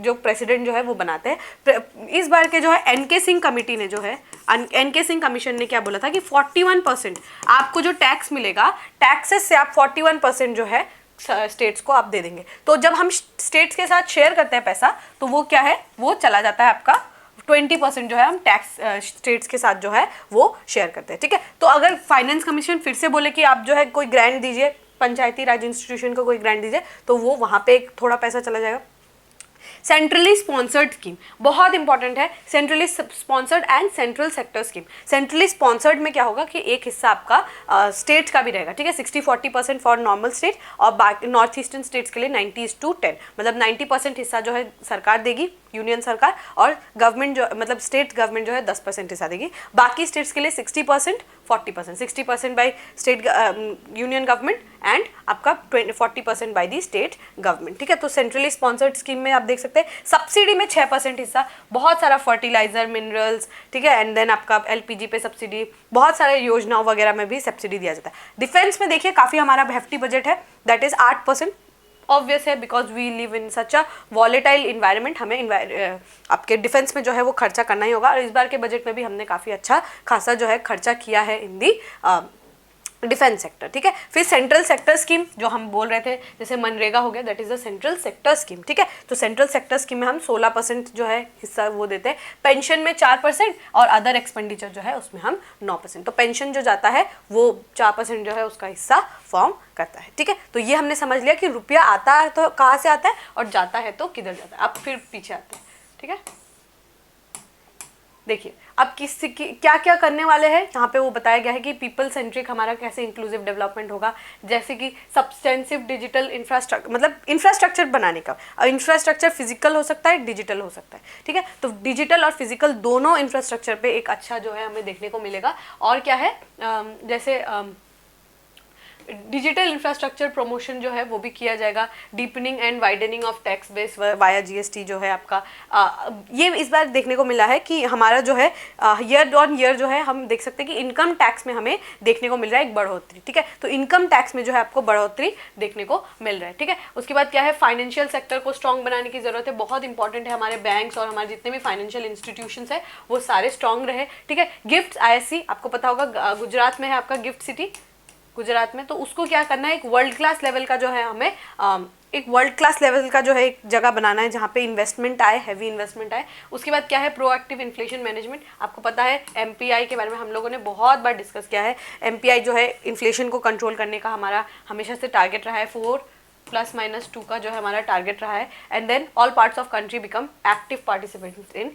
जो प्रेसिडेंट जो है वो बनाते हैं। इस बार के जो है एनके सिंह कमेटी ने जो है, एनके सिंह कमीशन ने क्या बोला था कि 41% आपको जो टैक्स मिलेगा, टैक्सेस से आप 41% जो है स्टेट्स को आप दे देंगे। तो जब हम स्टेट्स के साथ शेयर करते हैं पैसा, तो वो क्या है, वो चला जाता है आपका 20% जो है हम टैक्स स्टेट्स के साथ जो है वो शेयर करते हैं। ठीक है, तो अगर फाइनेंस कमीशन फिर से बोले कि आप जो है कोई ग्रांट दीजिए, पंचायती राज इंस्टीट्यूशन को कोई ग्रांट दीजिए, तो वो वहाँ पे एक थोड़ा पैसा चला जाएगा। सेंट्रली स्पॉन्सर्ड स्कीम बहुत इंपॉर्टेंट है, centrally sponsored and central sector scheme. Centrally sponsored में क्या होगा कि एक हिस्सा आपका स्टेट का भी रहेगा। ठीक है, 60-40% फॉर नॉर्मल स्टेट, और बाकी नॉर्थ ईस्टर्न स्टेट्स के लिए 90:10, मतलब 90% हिस्सा जो है सरकार देगी, यूनियन सरकार, और गवर्नमेंट जो मतलब स्टेट गवर्नमेंट जो है 10% हिस्सा देगी। बाकी स्टेट्स के लिए 60%, 40%, 60% by state union government and आपका 40% बाई दी स्टेट गवर्नमेंट। ठीक है, तो सेंट्रली स्पॉन्सर्ड स्कीम में आप देख सकते हैं सब्सिडी में 6% हिस्सा, बहुत सारा फर्टिलाइजर, मिनरल्स, ठीक है, एंड देन आपका एलपीजी पे सब्सिडी, बहुत सारे योजनाओं वगैरह में भी सब्सिडी दिया जाता है। डिफेंस में देखिए काफ़ी हमारा हेफ्टी बजट है, दैट इज 8%। ऑब्वियस है, because we live in such a volatile environment, हमें आपके डिफेंस में जो है वो खर्चा करना ही होगा, और इस बार के बजट में भी हमने काफ़ी अच्छा खासा जो है खर्चा किया है इन दी डिफेंस सेक्टर। ठीक है, फिर सेंट्रल सेक्टर स्कीम जो हम बोल रहे थे, जैसे मनरेगा हो गया, that is a central sector scheme. ठीक है, तो सेंट्रल सेक्टर स्कीम में हम 16% जो है हिस्सा वो देते हैं। पेंशन में 4% और अदर एक्सपेंडिचर जो है उसमें हम 9%। तो पेंशन जो जाता है वो 4% जो है उसका हिस्सा फॉर्म करता है। ठीक है, तो ये हमने समझ लिया कि रुपया आता है तो कहाँ से आता है और जाता है तो किधर जाता है। अब फिर पीछे आते हैं। ठीक है, देखिए अब क्या क्या करने वाले हैं यहाँ पे वो बताया गया है कि पीपल सेंट्रिक हमारा कैसे इंक्लूसिव डेवलपमेंट होगा, जैसे कि सब्सटेंसिव डिजिटल इंफ्रास्ट्रक्चर, मतलब इंफ्रास्ट्रक्चर बनाने का। और इंफ्रास्ट्रक्चर फिजिकल हो सकता है, डिजिटल हो सकता है, ठीक है। तो डिजिटल और फिजिकल दोनों इंफ्रास्ट्रक्चर पे एक अच्छा जो है हमें देखने को मिलेगा। और क्या है जैसे डिजिटल इंफ्रास्ट्रक्चर प्रमोशन जो है वो भी किया जाएगा। Deepening and widening of tax base via GST जो है आपका ये इस बार देखने को मिला है कि हमारा जो है ईयर ऑन ईयर जो है हम देख सकते हैं कि इनकम टैक्स में हमें देखने को मिल रहा है एक बढ़ोतरी, ठीक है। तो इनकम टैक्स में जो है आपको बढ़ोतरी देखने को मिल रहा है, ठीक है। उसके बाद क्या है, फाइनेंशियल सेक्टर को स्ट्रॉन्ग बनाने की जरूरत है, बहुत इंपॉर्टेंट है हमारे बैंक्स और हमारे जितने भी फाइनेंशियल इंस्टीट्यूशंस है वो सारे स्ट्रॉन्ग रहे, ठीक है। गिफ्ट आईएससी आपको पता होगा गुजरात में है आपका गिफ्ट सिटी गुजरात में, तो उसको क्या करना है, एक वर्ल्ड क्लास लेवल का जो है हमें एक वर्ल्ड क्लास लेवल का जो है एक जगह बनाना है जहाँ पे इन्वेस्टमेंट आए, हैवी इन्वेस्टमेंट आए। उसके बाद क्या है, प्रोएक्टिव इन्फ्लेशन मैनेजमेंट। आपको पता है एमपीआई के बारे में हम लोगों ने बहुत बार डिस्कस किया है। एमपीआई जो है इन्फ्लेशन को कंट्रोल करने का हमारा हमेशा से टारगेट रहा है, 4+-2 का जो है हमारा टारगेट रहा है। And then all parts of country become active participants in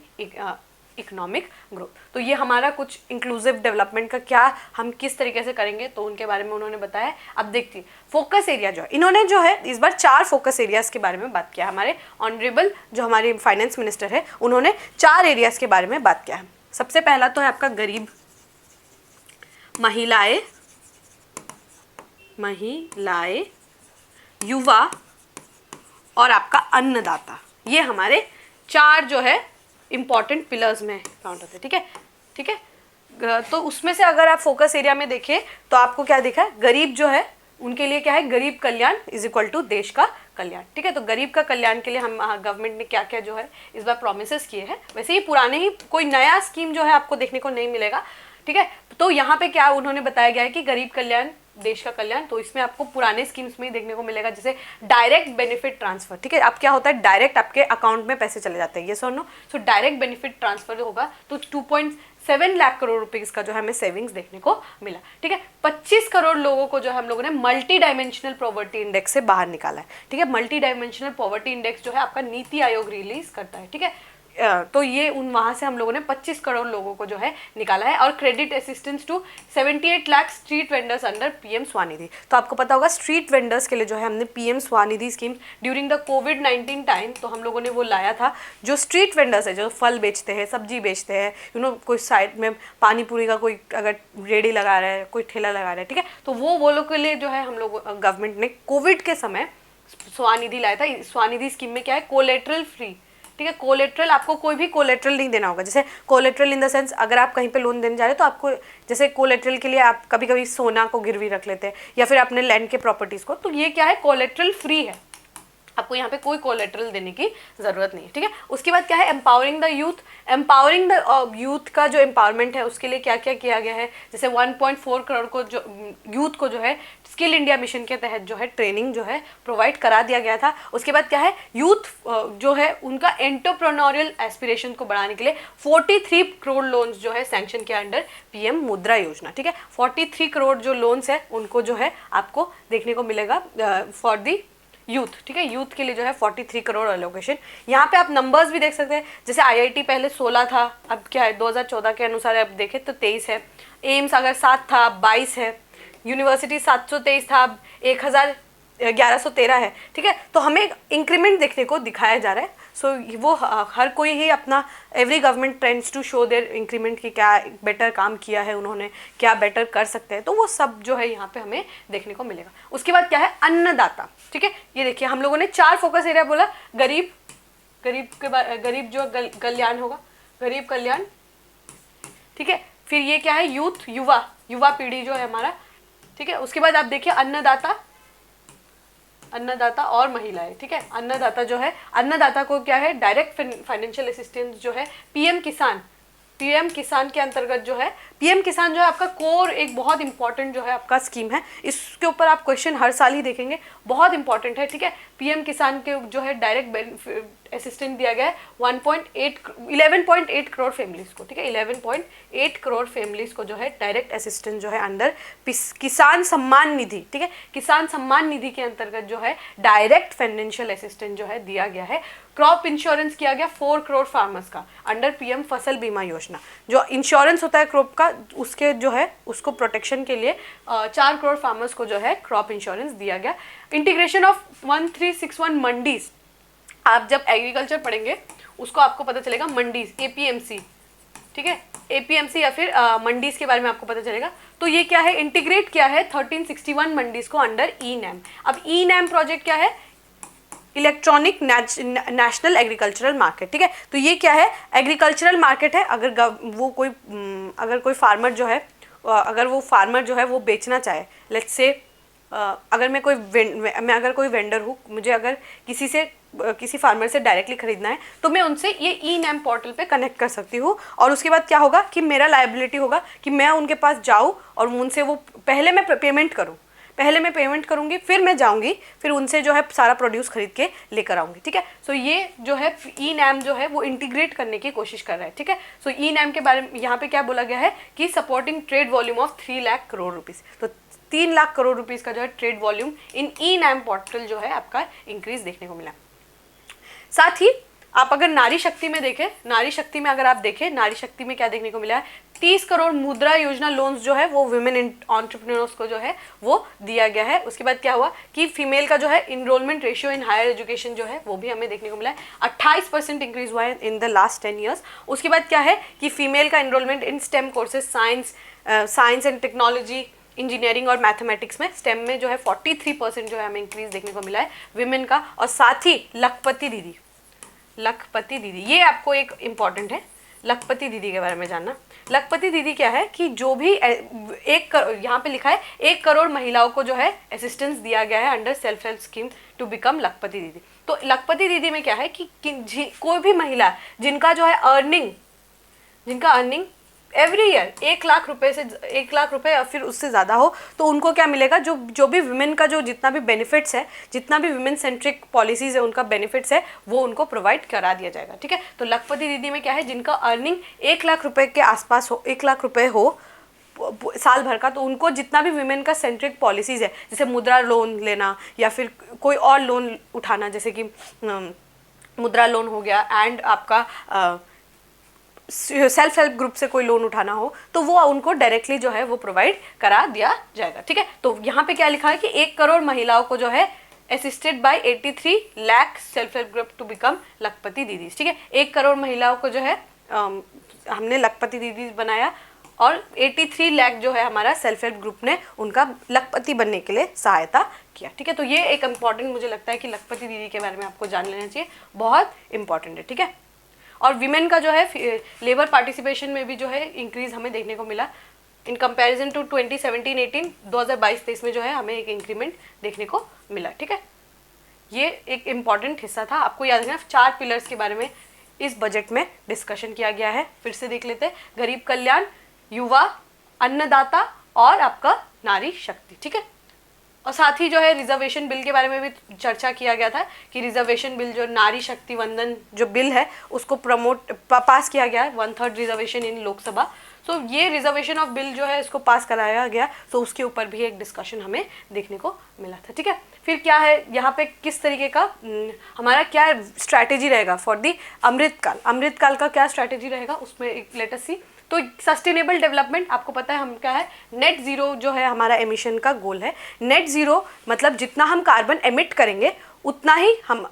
economic growth. तो ये हमारा कुछ इंक्लूसिव डेवलपमेंट का क्या हम किस तरीके से करेंगे तो उनके बारे में उन्होंने बताया। अब देखती है फोकस एरिया जो है, इन्होंने जो है इस बार 4 फोकस एरियाज के बारे में बात किया। हमारे ऑनरेबल जो हमारे फाइनेंस मिनिस्टर है उन्होंने 4 एरियाज के बारे में बात किया है। सबसे पहला तो है आपका गरीब, महिलाएं, युवा और आपका अन्नदाता। ये हमारे 4 जो है इंपॉर्टेंट पिलर्स में काउंट होते हैं, ठीक है, ठीक है। तो उसमें से अगर आप फोकस एरिया में देखें तो आपको क्या दिखा है, गरीब जो है उनके लिए क्या है, गरीब कल्याण इज इक्वल टू देश का कल्याण, ठीक है। तो गरीब का कल्याण के लिए हम गवर्नमेंट ने क्या क्या जो है इस बार प्रोमिसेस किए हैं। वैसे ही पुराने ही कोई नया स्कीम जो है आपको देखने को नहीं मिलेगा, ठीक है। तो यहाँ पे क्या उन्होंने बताया गया है कि गरीब कल्याण देश का कल्याण, तो इसमें आपको पुराने स्कीम्स में ही देखने को मिलेगा, जैसे डायरेक्ट बेनिफिट ट्रांसफर, ठीक है। अब क्या होता है, डायरेक्ट आपके अकाउंट में पैसे चले जाते हैं, ये सुनो। सो डायरेक्ट बेनिफिट ट्रांसफर होगा तो 2.7 लाख करोड़ रुपीस का जो है हमें सेविंग्स देखने को मिला, ठीक है। 25 करोड़ लोगों को जो है हम लोगों ने मल्टी डायमेंशनल पॉवर्टी इंडेक्स से बाहर निकाला है, ठीक है। मल्टी डायमेंशनल पॉवर्टी इंडेक्स जो है आपका नीति आयोग रिलीज करता है, ठीक है। तो ये वहाँ से हम लोगों ने 25 करोड़ लोगों को जो है निकाला है। और credit assistance to 78 lakh street vendors under PM Svanidhi. तो आपको पता होगा स्ट्रीट वेंडर्स के लिए जो है हमने PM Svanidhi scheme during the covid time तो हम लोगों ने वो लाया था। जो स्ट्रीट वेंडर्स है, जो फल बेचते हैं, सब्जी बेचते हैं, कोई साइड में पानी पूरी का कोई अगर रेडी लगा रहा है, कोई ठेला लगा रहा है, ठीक है, तो वो लोग के लिए जो है हम लोग गवर्नमेंट ने कोविड के समय स्वानिधि लाया था। स्वानिधि स्कीम में क्या है, कोलेट्रल फ्री, ठीक है। कोलेट्रल, आपको कोई भी कोलेट्रल नहीं देना होगा। जैसे कोलेट्रल इन द सेंस अगर आप कहीं पे लोन देने जा रहे हैं तो आपको जैसे कोलेट्रल के लिए आप कभी कभी सोना को गिरवी रख लेते हैं या फिर अपने लैंड के प्रॉपर्टीज को, तो ये क्या है, कोलेट्रल फ्री है, आपको यहाँ पे कोई कोलेट्रल देने की जरूरत नहीं है, ठीक है। उसके बाद क्या है, empowering the youth. Empowering the youth का जो एम्पावरमेंट है उसके लिए क्या क्या किया गया है, जैसे 1.4 करोड़ को जो यूथ को जो है स्किल इंडिया मिशन के तहत जो है ट्रेनिंग जो है प्रोवाइड करा दिया गया था। उसके बाद क्या है, यूथ जो है उनका एंटरप्रेन्योरियल एस्पिरेशन को बढ़ाने के लिए 43 करोड़ लोन्स जो है सैंक्शन किया अंडर पीएम मुद्रा योजना, ठीक है। 43 करोड़ जो लोन्स है उनको जो है आपको देखने को मिलेगा फॉर दी यूथ, ठीक है। यूथ के लिए जो है 43 करोड़ एलोकेशन। यहाँ पे आप नंबर्स भी देख सकते हैं, जैसे आईआईटी पहले 16 था, अब क्या है 2014 के अनुसार आप देखें तो 23 है। एम्स अगर 7 था, 22 है। यूनिवर्सिटी 723 था, अब 1113 है, ठीक है। तो हमें इंक्रीमेंट देखने को दिखाया जा रहा है। सो वो हर कोई ही अपना every government trends to show their increment की क्या बेटर काम किया है उन्होंने, क्या बेटर कर सकते हैं, तो वो सब जो है यहाँ पे हमें देखने को मिलेगा। उसके बाद क्या है, अन्नदाता, ठीक है। ये देखिए हम लोगों ने 4 फोकस एरिया बोला, गरीब के बाद गरीब जो कल्याण होगा, गरीब कल्याण, ठीक है। फिर ये क्या है, यूथ, युवा पीढ़ी जो है हमारा, ठीक है। उसके बाद आप देखिए अन्नदाता और महिलाएं, ठीक है। अन्नदाता जो है, अन्नदाता को क्या है, डायरेक्ट फाइनेंशियल असिस्टेंस जो है पीएम किसान के अंतर्गत जो है पीएम किसान जो है आपका कोर एक बहुत इंपॉर्टेंट जो है आपका स्कीम है, इसके ऊपर आप क्वेश्चन हर साल ही देखेंगे, बहुत इंपॉर्टेंट है, ठीक है। पीएम किसान के जो है डायरेक्ट असिस्टेंट दिया गया है 11.8 करोड़ फैमिलीज को, ठीक है, 11.8 करोड़ फैमिलीज को जो है डायरेक्ट असिस्टेंस जो है अंडर किसान सम्मान निधि, ठीक है, किसान सम्मान निधि के अंतर्गत जो है डायरेक्ट फाइनेंशियल असिस्टेंस जो है दिया गया है। क्रॉप इंश्योरेंस किया गया 4 करोड़ फार्मर्स का अंडर पीएम फसल बीमा योजना। जो इंश्योरेंस होता है क्रॉप का, उसके जो है उसको प्रोटेक्शन के लिए 4 करोड़ फार्मर्स को जो है क्रॉप इंश्योरेंस दिया गया। इंटीग्रेशन ऑफ 1361 मंडीज, आप जब एग्रीकल्चर पढ़ेंगे उसको आपको पता चलेगा मंडीज, एपीएमसी, ठीक है, एपीएमसी या फिर मंडीज के बारे में आपको पता चलेगा। तो ये क्या है, इंटीग्रेट किया है 1361 मंडीज को अंडर ई नैम। अब ई नैम प्रोजेक्ट क्या है, इलेक्ट्रॉनिक नेशनल एग्रीकल्चरल मार्केट, ठीक है। तो ये क्या है, एग्रीकल्चरल मार्केट है। अगर कोई फार्मर जो है, अगर वो फार्मर जो है वो बेचना चाहे, लेट्स से अगर मैं कोई वेंडर हूँ, मुझे अगर किसी फार्मर से डायरेक्टली खरीदना है तो मैं उनसे ये ई नैम पोर्टल पे कनेक्ट कर सकती हूँ। और उसके बाद क्या होगा कि मेरा लायबिलिटी होगा कि मैं उनके पास जाऊँ और उनसे वो पहले मैं पेमेंट करूँगी, फिर मैं जाऊँगी, फिर उनसे जो है सारा प्रोड्यूस खरीद के लेकर आऊँगी, ठीक है। सो ये जो है ई नैम जो है वो इंटीग्रेट करने की कोशिश कर रहा है, ठीक है। सो ई नैम के बारे में यहाँ पे क्या बोला गया है कि supporting trade volume of 3 lakh crore rupees. तो 3 लाख करोड़ रुपीज़ का जो है trade volume in e NAM portal जो है आपका इंक्रीज देखने को मिला। साथ ही आप अगर नारी शक्ति में देखें, नारी शक्ति में अगर आप देखें, नारी शक्ति में क्या देखने को मिला है, 30 करोड़ मुद्रा योजना लोन्स जो है वो वुमेन एंटरप्रेन्योर्स को जो है वो दिया गया है। उसके बाद क्या हुआ कि फीमेल का जो है enrolment ratio in higher education जो है वो भी हमें देखने को मिला है, 28% इंक्रीज हुआ है इन द लास्ट 10 ईयर्स। उसके बाद क्या है कि फीमेल का enrolment in STEM courses, science and technology, engineering और मैथमेटिक्स में, स्टेम में जो है 43% जो है हमें इंक्रीज देखने को मिला है विमेन का। और साथ ही लखपति दीदी, ये आपको एक इम्पॉर्टेंट है, लखपति दीदी के बारे में जानना। लखपति दीदी क्या है कि जो भी यहाँ पे लिखा है 1 करोड़ महिलाओं को जो है असिस्टेंस दिया गया है under self help scheme to become Lakhpati Didi. तो लखपति दीदी में क्या है कि कोई भी महिला जिनका जो है अर्निंग एवरी ईयर 1 लाख रुपए या फिर उससे ज़्यादा हो, तो उनको क्या मिलेगा, जो भी वुमेन का जो जितना भी बेनिफिट्स है, जितना भी वुमेन सेंट्रिक पॉलिसीज़ है उनका बेनिफिट्स है वो उनको प्रोवाइड करा दिया जाएगा, ठीक है। तो लखपति दीदी में क्या है, जिनका अर्निंग 1 लाख रुपए के आसपास हो, 1 लाख रुपए हो साल भर का, तो उनको जितना भी वुमेन का सेंट्रिक पॉलिसीज़ है, जैसे मुद्रा लोन लेना या फिर कोई और लोन उठाना, जैसे कि मुद्रा लोन हो गया, एंड आपका सेल्फ हेल्प ग्रुप से कोई लोन उठाना हो, तो वो उनको डायरेक्टली जो है वो प्रोवाइड करा दिया जाएगा, ठीक है। तो यहाँ पे क्या लिखा है कि 1 करोड़ महिलाओं को जो है assisted by 83 lakh self help group to become Lakhpati Didi, ठीक है। 1 करोड़ महिलाओं को जो है हमने लखपति दीदी बनाया और 83 लाख जो है हमारा सेल्फ हेल्प ग्रुप ने उनका लखपति बनने के लिए सहायता किया, ठीक है। तो ये एक इम्पॉर्टेंट मुझे लगता है कि लखपति दीदी के बारे में आपको जान लेना चाहिए, बहुत इंपॉर्टेंट है, ठीक है। और विमेन का जो है लेबर पार्टिसिपेशन में भी जो है इंक्रीज हमें देखने को मिला इन कंपैरिजन टू 2017-18, 2022-23 में जो है हमें एक इंक्रीमेंट देखने को मिला, ठीक है। ये एक इम्पॉर्टेंट हिस्सा था, आपको याद रखना। 4 पिलर्स के बारे में इस बजट में डिस्कशन किया गया है, फिर से देख लेते हैं। गरीब कल्याण, युवा, अन्नदाता और आपका नारी शक्ति, ठीक है। और साथ ही जो है रिजर्वेशन बिल के बारे में भी चर्चा किया गया था कि रिजर्वेशन बिल जो नारी शक्ति वंदन जो बिल है उसको पास किया गया है, 1/3 रिजर्वेशन इन लोकसभा। सो ये रिजर्वेशन ऑफ बिल जो है इसको पास कराया गया, तो उसके ऊपर भी एक डिस्कशन हमें देखने को मिला था, ठीक है। फिर क्या है यहाँ पे किस तरीके का हमारा क्या स्ट्रैटेजी रहेगा फॉर दी अमृतकाल का क्या स्ट्रैटेजी रहेगा, उसमें एक लेट अस सी। तो सस्टेनेबल डेवलपमेंट आपको पता है हम क्या है, नेट जीरो जो है हमारा एमिशन का गोल है। नेट जीरो मतलब जितना हम कार्बन एमिट करेंगे उतना ही हम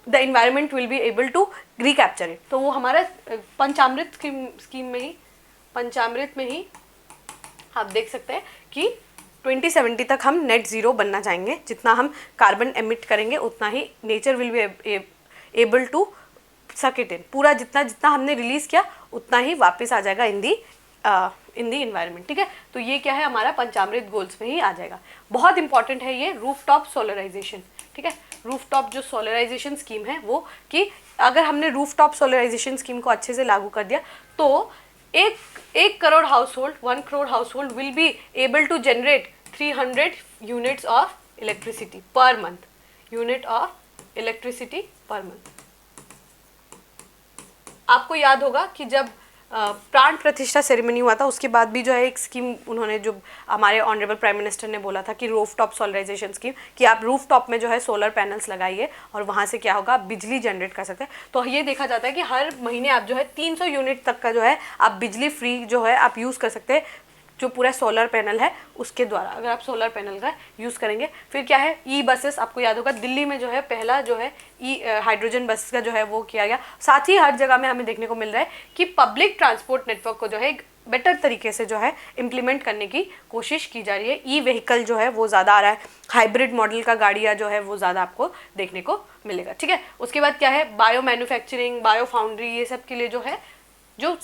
the environment will be able to recapture it. तो वो हमारा पंचामृत में ही आप देख सकते हैं कि 2070 तक हम नेट ज़ीरो बनना चाहेंगे। जितना हम कार्बन एमिट करेंगे उतना ही nature will be able to suck it in. पूरा जितना हमने रिलीज़ किया उतना ही वापस आ जाएगा इन दी इन्वायरमेंट, ठीक है। तो ये क्या है हमारा पंचामृत गोल्स में ही आ जाएगा। बहुत इंपॉर्टेंट है ये रूफटॉप सोलराइजेशन, ठीक है। रूफटॉप जो सोलराइजेशन स्कीम है वो कि अगर हमने रूफटॉप सोलराइजेशन स्कीम को अच्छे से लागू कर दिया तो एक crore household, 1 crore household will be able to generate 300 units of electricity per month, unit of electricity per month. आपको याद होगा कि जब प्राण प्रतिष्ठा सेरेमनी हुआ था उसके बाद भी जो है एक स्कीम उन्होंने, जो हमारे ऑनरेबल प्राइम मिनिस्टर ने बोला था कि रूफ टॉप सोलराइजेशन स्कीम, कि आप रूफ टॉप में जो है सोलर पैनल्स लगाइए और वहाँ से क्या होगा, आप बिजली जनरेट कर सकते हैं। तो ये देखा जाता है कि हर महीने आप जो है 300 यूनिट तक का जो है आप बिजली फ्री जो है आप यूज़ कर सकते हैं, जो पूरा सोलर पैनल है उसके द्वारा, अगर आप सोलर पैनल का यूज़ करेंगे। फिर क्या है, ई बसेस, आपको याद होगा दिल्ली में जो है पहला जो है ई हाइड्रोजन बस का जो है वो किया गया। साथ ही हर जगह में हमें देखने को मिल रहा है कि पब्लिक ट्रांसपोर्ट नेटवर्क को जो है बेटर तरीके से जो है इम्प्लीमेंट करने की कोशिश की जा रही है। ई व्हीकल जो है वो ज़्यादा आ रहा है, हाइब्रिड मॉडल का गाड़ियाँ जो है वो ज़्यादा आपको देखने को मिलेगा। ठीक है, उसके बाद क्या है, बायो मैन्युफैक्चरिंग, बायो फाउंड्री, ये सब के लिए जो है जो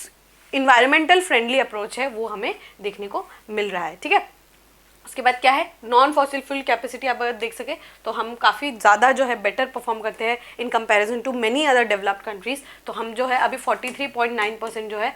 इन्वायरमेंटल फ्रेंडली अप्रोच है वो हमें देखने को मिल रहा है। ठीक है, उसके बाद क्या है, नॉन फॉसिल फ्यूल कैपेसिटी आप अगर देख सके तो हम काफ़ी ज़्यादा जो है बेटर परफॉर्म करते हैं in comparison to many other developed countries. तो हम जो है अभी 43.9% जो है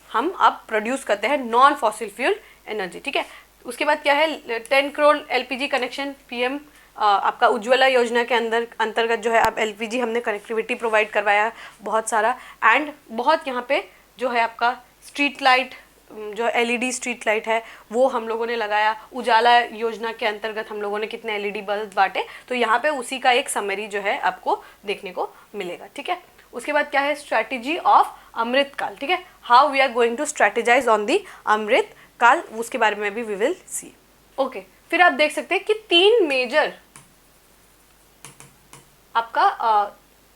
हम अब प्रोड्यूस करते हैं नॉन फॉसिल फ्यूल एनर्जी। ठीक है, उसके बाद क्या है, 10 करोड़ एलपीजी कनेक्शन पीएम आपका उज्ज्वला योजना के अंतर्गत जो है अब एलपीजी हमने कनेक्टिविटी प्रोवाइड करवाया बहुत सारा। एंड बहुत यहाँ पे जो है आपका स्ट्रीट लाइट, जो एलईडी स्ट्रीट लाइट है वो हम लोगों ने लगाया। उजाला योजना के अंतर्गत हम लोगों ने कितने एलईडी बल्ब बांटे, तो यहाँ पे उसी का एक समरी जो है आपको देखने को मिलेगा। ठीक है, उसके बाद क्या है, स्ट्रैटेजी ऑफ अमृत काल। ठीक है, how we are going to strategize on the Amrit Kaal, उसके बारे में भी वी विल सी। ओके, फिर आप देख सकते हैं कि 3 मेजर आपका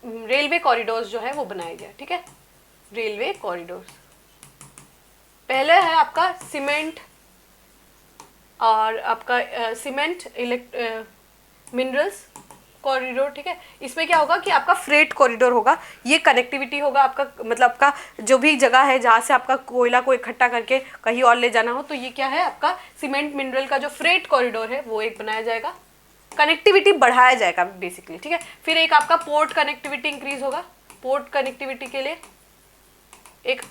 रेलवे कॉरिडोर्स जो है वो बनाए गए। ठीक है, रेलवे कॉरिडोर्स, पहले है आपका सीमेंट और आपका सीमेंट मिनरल्स कॉरिडोर। ठीक है, इसमें क्या होगा कि आपका फ्रेट कॉरिडोर होगा, ये कनेक्टिविटी होगा आपका, मतलब आपका जो भी जगह है जहाँ से आपका कोयला को इकट्ठा करके कहीं और ले जाना हो, तो ये क्या है आपका सीमेंट मिनरल का जो फ्रेट कॉरिडोर है वो एक बनाया जाएगा, कनेक्टिविटी बढ़ाया जाएगा बेसिकली। ठीक है, फिर एक आपका पोर्ट कनेक्टिविटी इंक्रीज होगा, पोर्ट कनेक्टिविटी के लिए एक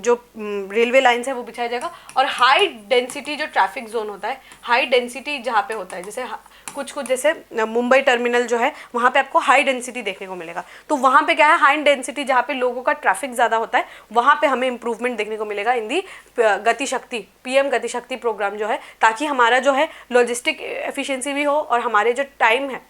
जो रेलवे लाइन्स है वो बिछाया जाएगा। और हाई डेंसिटी जो ट्रैफिक जोन होता है, हाई डेंसिटी जहाँ पे होता है, जैसे कुछ जैसे मुंबई टर्मिनल जो है वहाँ पे आपको हाई डेंसिटी देखने को मिलेगा। तो वहाँ पे क्या है, हाई डेंसिटी जहाँ पे लोगों का ट्रैफिक ज़्यादा होता है वहाँ पे हमें इंप्रूवमेंट देखने को मिलेगा इन दी गति शक्ति, पीएम गति शक्ति प्रोग्राम जो है, ताकि हमारा जो है लॉजिस्टिक एफिशिएंसी भी हो और हमारे जो टाइम है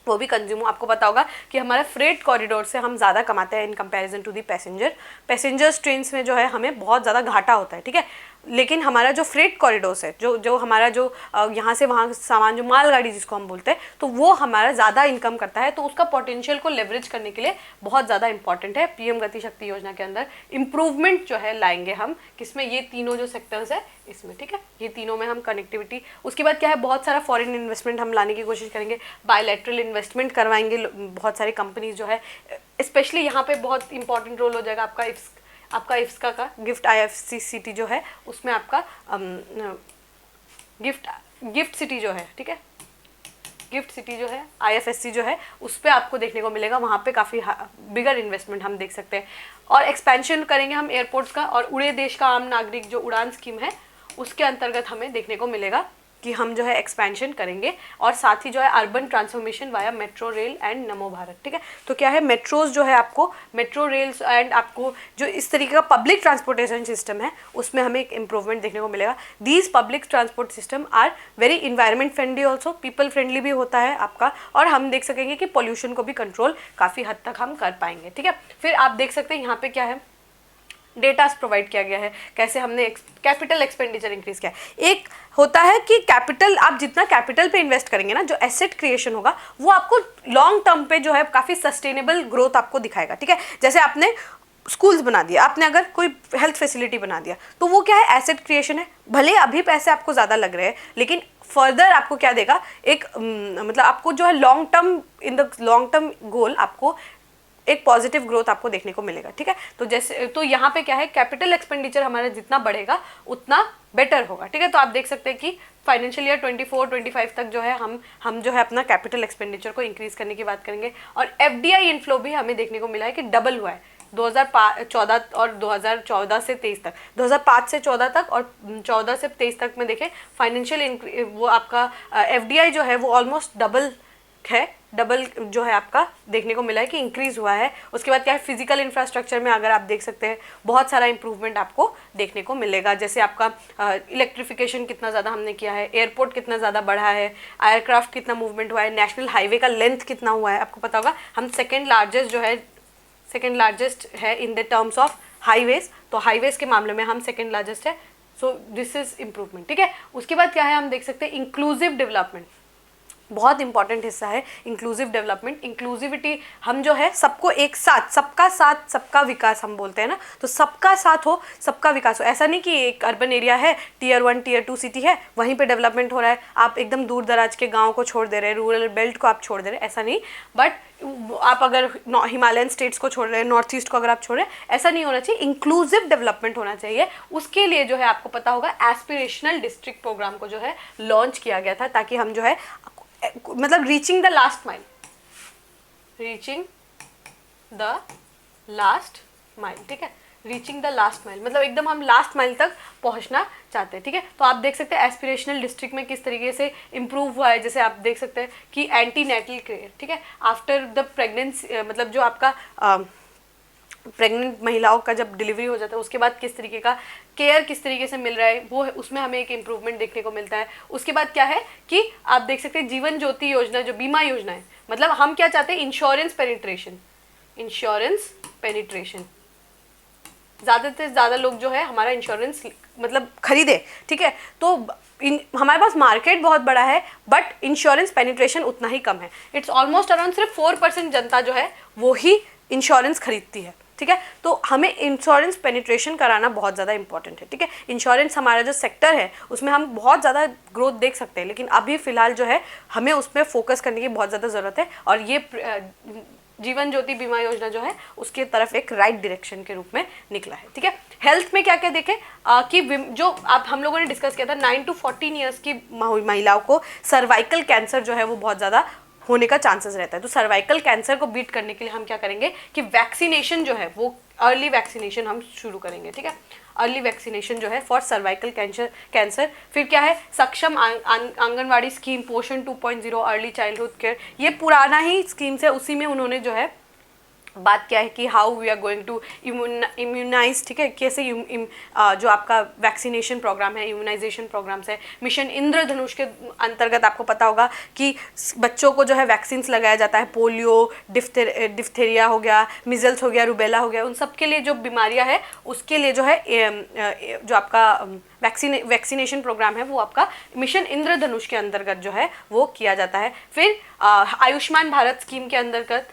वो भी कंज्यूम हो। आपको पता होगा कि हमारा फ्रेट कॉरिडोर से हम ज़्यादा कमाते हैं in comparison to the passengers trains में जो है हमें बहुत ज़्यादा घाटा होता है। ठीक है, लेकिन हमारा जो फ्रेट कॉरिडोर्स है, जो हमारा जो यहाँ से वहाँ सामान, जो मालगाड़ी जिसको हम बोलते हैं, तो वो हमारा ज़्यादा इनकम करता है। तो उसका पोटेंशियल को लेवरेज करने के लिए बहुत ज़्यादा इंपॉर्टेंट है। पीएम गति शक्ति योजना के अंदर इम्प्रूवमेंट जो है लाएंगे हम, किसमें, ये तीनों जो सेक्टर्स है इसमें। ठीक है, ये तीनों में हम कनेक्टिविटी, उसके बाद क्या है, बहुत सारा फॉरेन इन्वेस्टमेंट हम लाने की कोशिश करेंगे, बायलैटरल इन्वेस्टमेंट करवाएंगे बहुत सारी कंपनीज जो है, स्पेशली यहाँ पे बहुत इंपॉर्टेंट रोल हो जाएगा आपका इफ्सका का गिफ्ट आईएफसी सिटी जो है, उसमें आपका गिफ्ट सिटी जो है, ठीक है, गिफ्ट सिटी जो है आईएफएससी जो है उस पर आपको देखने को मिलेगा। वहाँ पे काफ़ी बिगर इन्वेस्टमेंट हम देख सकते हैं। और एक्सपेंशन करेंगे हम एयरपोर्ट्स का, और उड़े देश का आम नागरिक जो उड़ान स्कीम है उसके अंतर्गत हमें देखने को मिलेगा कि हम जो है एक्सपेंशन करेंगे। और साथ ही जो है urban transformation via metro rail and नमो भारत। ठीक है, तो क्या है, मेट्रोज जो है आपको मेट्रो रेल्स एंड आपको जो इस तरीके का पब्लिक ट्रांसपोर्टेशन सिस्टम है उसमें हमें एक इम्प्रूवमेंट देखने को मिलेगा। These public transport system are very environment friendly also, people friendly भी होता है आपका, और हम देख सकेंगे कि पॉल्यूशन को भी कंट्रोल काफ़ी हद तक हम कर पाएंगे। ठीक है, फिर आप देख सकते हैं यहाँ पे क्या है, डेटास प्रोवाइड किया गया है, कैसे हमने कैपिटल एक्सपेंडिचर इंक्रीज किया है। एक होता है कि कैपिटल, आप जितना कैपिटल पे इन्वेस्ट करेंगे ना, जो एसेट क्रिएशन होगा वो आपको लॉन्ग टर्म पे जो है काफ़ी सस्टेनेबल ग्रोथ आपको दिखाएगा। ठीक है, जैसे आपने स्कूल्स बना दिया, आपने अगर कोई हेल्थ फैसिलिटी बना दिया, तो वो क्या है, एसेट क्रिएशन है। भले अभी पैसे आपको ज़्यादा लग रहे हैं, लेकिन फर्दर आपको क्या देगा, एक मतलब आपको जो है long term, in the long term goal आपको एक पॉजिटिव ग्रोथ आपको देखने को मिलेगा। ठीक है, तो जैसे तो यहाँ पे क्या है, कैपिटल एक्सपेंडिचर हमारा जितना बढ़ेगा उतना बेटर होगा। ठीक है, तो आप देख सकते हैं कि फाइनेंशियल ईयर 24-25 तक जो है हम जो है अपना कैपिटल एक्सपेंडिचर को इंक्रीज करने की बात करेंगे। और एफडीआई इनफ्लो भी हमें देखने को मिला है कि डबल हुआ है 2014 और 2014 से 23 तक, 2005 से 14 तक और 14 से 23 तक में देखें फाइनेंशियल वो आपका FDI जो है वो ऑलमोस्ट डबल जो है आपका देखने को मिला है कि इंक्रीज हुआ है। उसके बाद क्या है, फिजिकल इंफ्रास्ट्रक्चर में अगर आप देख सकते हैं बहुत सारा इंप्रूवमेंट आपको देखने को मिलेगा। जैसे आपका इलेक्ट्रिफिकेशन कितना ज़्यादा हमने किया है, एयरपोर्ट कितना ज़्यादा बढ़ा है, एयरक्राफ्ट कितना मूवमेंट हुआ है, नेशनल हाईवे का लेंथ कितना हुआ है। आपको पता होगा हम सेकेंड लार्जेस्ट है in the terms of highways, तो हाईवेज के मामले में हम सेकेंड लार्जेस्ट है। सो दिस इज इम्प्रूवमेंट, ठीक है। उसके बाद क्या है, हम देख सकते हैं इंक्लूसिव डेवलपमेंट, बहुत इंपॉर्टेंट हिस्सा है इंक्लूसिव डेवलपमेंट। इंक्लूसिविटी हम जो है सबको एक साथ, सबका साथ सबका विकास हम बोलते हैं ना, तो सबका साथ हो सबका विकास हो। ऐसा नहीं कि एक अर्बन एरिया है, टियर 1 टियर 2 सिटी है, वहीं पे डेवलपमेंट हो रहा है, आप एकदम दूर दराज के गाँव को छोड़ दे रहे हैं, रूरल बेल्ट को आप छोड़ दे रहे हैं, ऐसा नहीं। बट आप अगर हिमालयन स्टेट्स को छोड़ रहे हैं, नॉर्थ ईस्ट को अगर आप छोड़ रहे हैं, ऐसा नहीं होना चाहिए। इंक्लूसिव डेवलपमेंट होना चाहिए। उसके लिए जो है आपको पता होगा एस्पिरेशनल डिस्ट्रिक्ट प्रोग्राम को जो है लॉन्च किया गया था, ताकि हम जो है मतलब रीचिंग द लास्ट माइल, ठीक है, रीचिंग द लास्ट माइल मतलब एकदम हम लास्ट माइल तक पहुंचना चाहते हैं, ठीक है। तो आप देख सकते हैं एस्पिरेशनल डिस्ट्रिक्ट में किस तरीके से इंप्रूव हुआ है। जैसे आप देख सकते हैं कि एंटी नेटल केयर, ठीक है, आफ्टर द प्रेगनेंसी, मतलब जो आपका प्रेग्नेंट महिलाओं का जब डिलीवरी हो जाता है उसके बाद किस तरीके का केयर किस तरीके से मिल रहा है, वो उसमें हमें एक इम्प्रूवमेंट देखने को मिलता है। उसके बाद क्या है कि आप देख सकते हैं जीवन ज्योति योजना, जो बीमा योजना है, मतलब हम क्या चाहते हैं, इंश्योरेंस पेनिट्रेशन, ज़्यादा से ज़्यादा लोग जो है हमारा इंश्योरेंस मतलब खरीदे, ठीक है। तो हमारे पास मार्केट बहुत बड़ा है बट इंश्योरेंस पेनिट्रेशन उतना ही कम है। इट्स ऑलमोस्ट अराउंड सिर्फ 4% जनता जो है वो ही इंश्योरेंस खरीदती है, ठीक है। तो हमें इंश्योरेंस पेनिट्रेशन कराना बहुत ज़्यादा इंपॉर्टेंट है, ठीक है। इंश्योरेंस हमारा जो सेक्टर है उसमें हम बहुत ज़्यादा ग्रोथ देख सकते हैं, लेकिन अभी फ़िलहाल जो है हमें उसमें फोकस करने की बहुत ज़्यादा ज़रूरत है। और ये जीवन ज्योति बीमा योजना जो है उसके तरफ एक राइट डायरेक्शन के रूप में निकला है, ठीक है। हेल्थ में क्या क्या देखें कि जो आप हम लोगों ने डिस्कस किया था 9 to 14 ईयर्स की महिलाओं को सर्वाइकल कैंसर जो है वो बहुत ज़्यादा होने का चांसेस रहता है। तो सर्वाइकल कैंसर को बीट करने के लिए हम क्या करेंगे कि वैक्सीनेशन जो है वो अर्ली वैक्सीनेशन हम शुरू करेंगे, ठीक है। अर्ली वैक्सीनेशन जो है फॉर सर्वाइकल कैंसर। फिर क्या है, सक्षम आंगनवाड़ी स्कीम, पोषण 2.0, अर्ली चाइल्डहुड केयर, ये पुराना ही स्कीम्स है, उसी में उन्होंने जो है बात क्या है कि how we are going to immunise, ठीक है, कैसे जो आपका वैक्सीनेशन प्रोग्राम है, इम्यूनाइजेशन प्रोग्राम्स है। मिशन इंद्रधनुष के अंतर्गत आपको पता होगा कि बच्चों को जो है वैक्सीन्स लगाया जाता है, पोलियो, डिफ्थेरिया हो गया, मिजल्स हो गया, रुबेला हो गया, उन सब के लिए जो बीमारियां है उसके लिए जो है जो आपका वैक्सीनेशन प्रोग्राम है वो आपका मिशन इंद्रधनुष के अंतर्गत जो है वो किया जाता है। फिर आयुष्मान भारत स्कीम के अंतर्गत,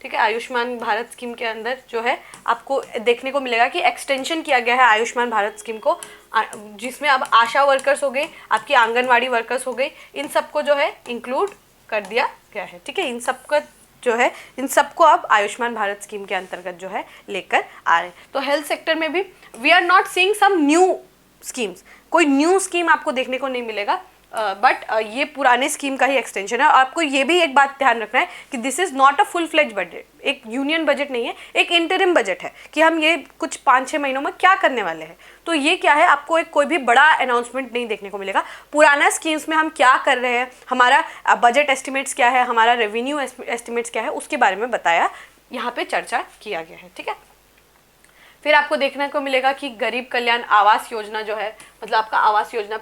ठीक है, आयुष्मान भारत स्कीम के अंदर जो है आपको देखने को मिलेगा कि एक्सटेंशन किया गया है आयुष्मान भारत स्कीम को, जिसमें अब आशा वर्कर्स हो गए, आपकी आंगनवाड़ी वर्कर्स हो गई, इन सबको जो है इंक्लूड कर दिया गया है, ठीक है। इन सबका जो है इन सबको अब आयुष्मान भारत स्कीम के अंतर्गत जो है लेकर आ रहे हैं। तो हेल्थ सेक्टर में भी we are not seeing some new schemes, कोई न्यू स्कीम आपको देखने को नहीं मिलेगा, बट ये पुराने स्कीम का ही एक्सटेंशन है। आपको ये भी एक बात ध्यान रखना है कि this is not a full fledge budget, एक यूनियन बजट नहीं है, एक इंटरिम बजट है कि हम ये कुछ 5-6 महीनों में क्या करने वाले हैं। तो ये क्या है, आपको एक कोई भी बड़ा अनाउंसमेंट नहीं देखने को मिलेगा। पुराना स्कीम्स में हम क्या कर रहे हैं, हमारा बजट एस्टिमेट्स क्या है, हमारा रेवेन्यू एस्टिमेट्स क्या है, उसके बारे में बताया, यहाँ पे चर्चा किया गया है, ठीक है। फिर आपको देखने को मिलेगा कि गरीब कल्याण आवास योजना जो है, मतलब आपका आवास योजना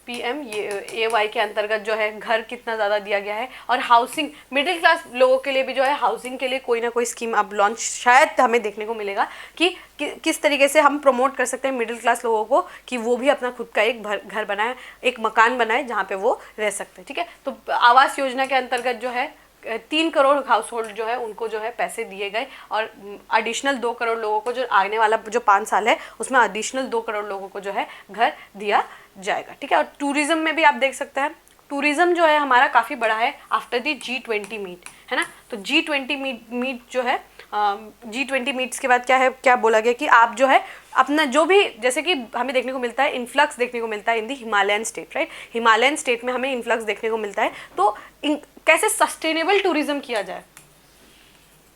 PMAY के अंतर्गत जो है घर कितना ज़्यादा दिया गया है। और हाउसिंग, मिडिल क्लास लोगों के लिए भी जो है हाउसिंग के लिए कोई ना कोई स्कीम अब लॉन्च शायद हमें देखने को मिलेगा कि किस तरीके से हम प्रमोट कर सकते हैं मिडिल क्लास लोगों को कि वो भी अपना खुद का एक घर बनाए, एक मकान बनाए जहाँ पे वो रह सकते हैं, ठीक है। तो आवास योजना के अंतर्गत जो है 3 करोड़ हाउस होल्ड जो है उनको जो है पैसे दिए गए, और एडिशनल 2 करोड़ लोगों को जो आने वाला जो 5 साल है उसमें एडिशनल 2 करोड़ लोगों को जो है घर दिया जाएगा, ठीक है। और टूरिज्म में भी आप देख सकते हैं, टूरिज्म जो है हमारा काफ़ी बड़ा है आफ्टर दी G20 मीट, है ना। तो G20 मीट जो है G20 मीट्स के बाद क्या है, क्या बोला गया कि आप जो है अपना जो भी, जैसे कि हमें देखने को मिलता है इन्फ्लक्स देखने को मिलता है in the Himalayan state, right, Himalayan state में हमें इन्फ्लक्स देखने को मिलता है। तो कैसे सस्टेनेबल टूरिज्म किया जाए,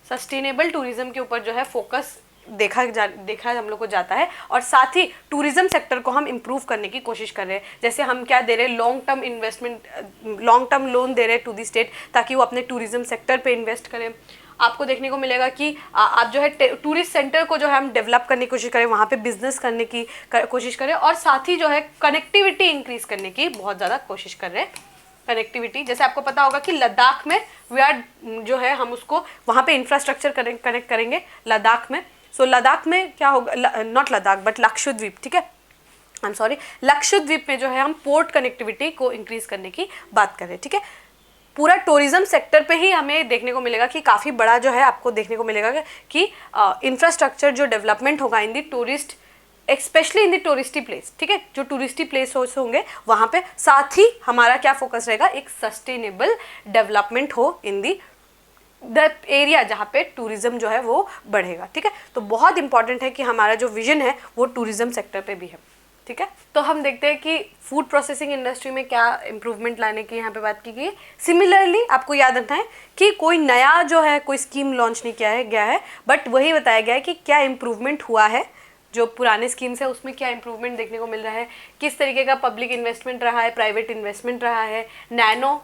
सस्टेनेबल टूरिज्म के ऊपर जो है फोकस देखा हम लोग को जाता है, और साथ ही टूरिज्म सेक्टर को हम इम्प्रूव करने की कोशिश कर रहे हैं। जैसे हम क्या दे रहे हैं, long term investment, long term loan दे रहे हैं टू दी स्टेट, ताकि वो अपने टूरिज्म सेक्टर पे इन्वेस्ट करें। आपको देखने को मिलेगा कि आप जो है टूरिस्ट सेंटर को जो है हम डेवलप करने की कोशिश करें, वहाँ पे बिजनेस करने की कोशिश करें, और साथ ही जो है कनेक्टिविटी इंक्रीज करने की बहुत ज़्यादा कोशिश कर रहे हैं। कनेक्टिविटी, जैसे आपको पता होगा कि लद्दाख में वी आर जो है हम उसको वहाँ पे इंफ्रास्ट्रक्चर कनेक्ट करेंगे लद्दाख में। सो लद्दाख में क्या होगा, नॉट लद्दाख बट लक्षद्वीप, ठीक है, आई एम सॉरी, लक्षद्वीप में जो है हम पोर्ट कनेक्टिविटी को इंक्रीज करने की बात कर रहे हैं, ठीक है। पूरा टूरिज्म सेक्टर पे ही हमें देखने को मिलेगा कि काफ़ी बड़ा जो है आपको देखने को मिलेगा कि इंफ्रास्ट्रक्चर जो डेवलपमेंट होगा in the tourist, specially in the touristy place, ठीक है, जो टूरिस्टी प्लेस होंगे वहाँ पे। साथ ही हमारा क्या फोकस रहेगा, एक सस्टेनेबल डेवलपमेंट हो इन दी द एरिया जहाँ पे टूरिज्म जो है वो बढ़ेगा, ठीक है। तो बहुत इंपॉर्टेंट है कि हमारा जो विजन है वो टूरिज्म सेक्टर पे भी है, ठीक है। तो हम देखते हैं कि फूड प्रोसेसिंग इंडस्ट्री में क्या इंप्रूवमेंट लाने की यहाँ पे बात की गई है। सिमिलरली आपको याद रखना है कि कोई नया जो है कोई स्कीम लॉन्च नहीं किया है गया है, बट वही बताया गया है कि क्या इम्प्रूवमेंट हुआ है, जो पुराने स्कीम्स है उसमें क्या इंप्रूवमेंट देखने को मिल रहा है, किस तरीके का पब्लिक इन्वेस्टमेंट रहा है, प्राइवेट इन्वेस्टमेंट रहा है, नैनो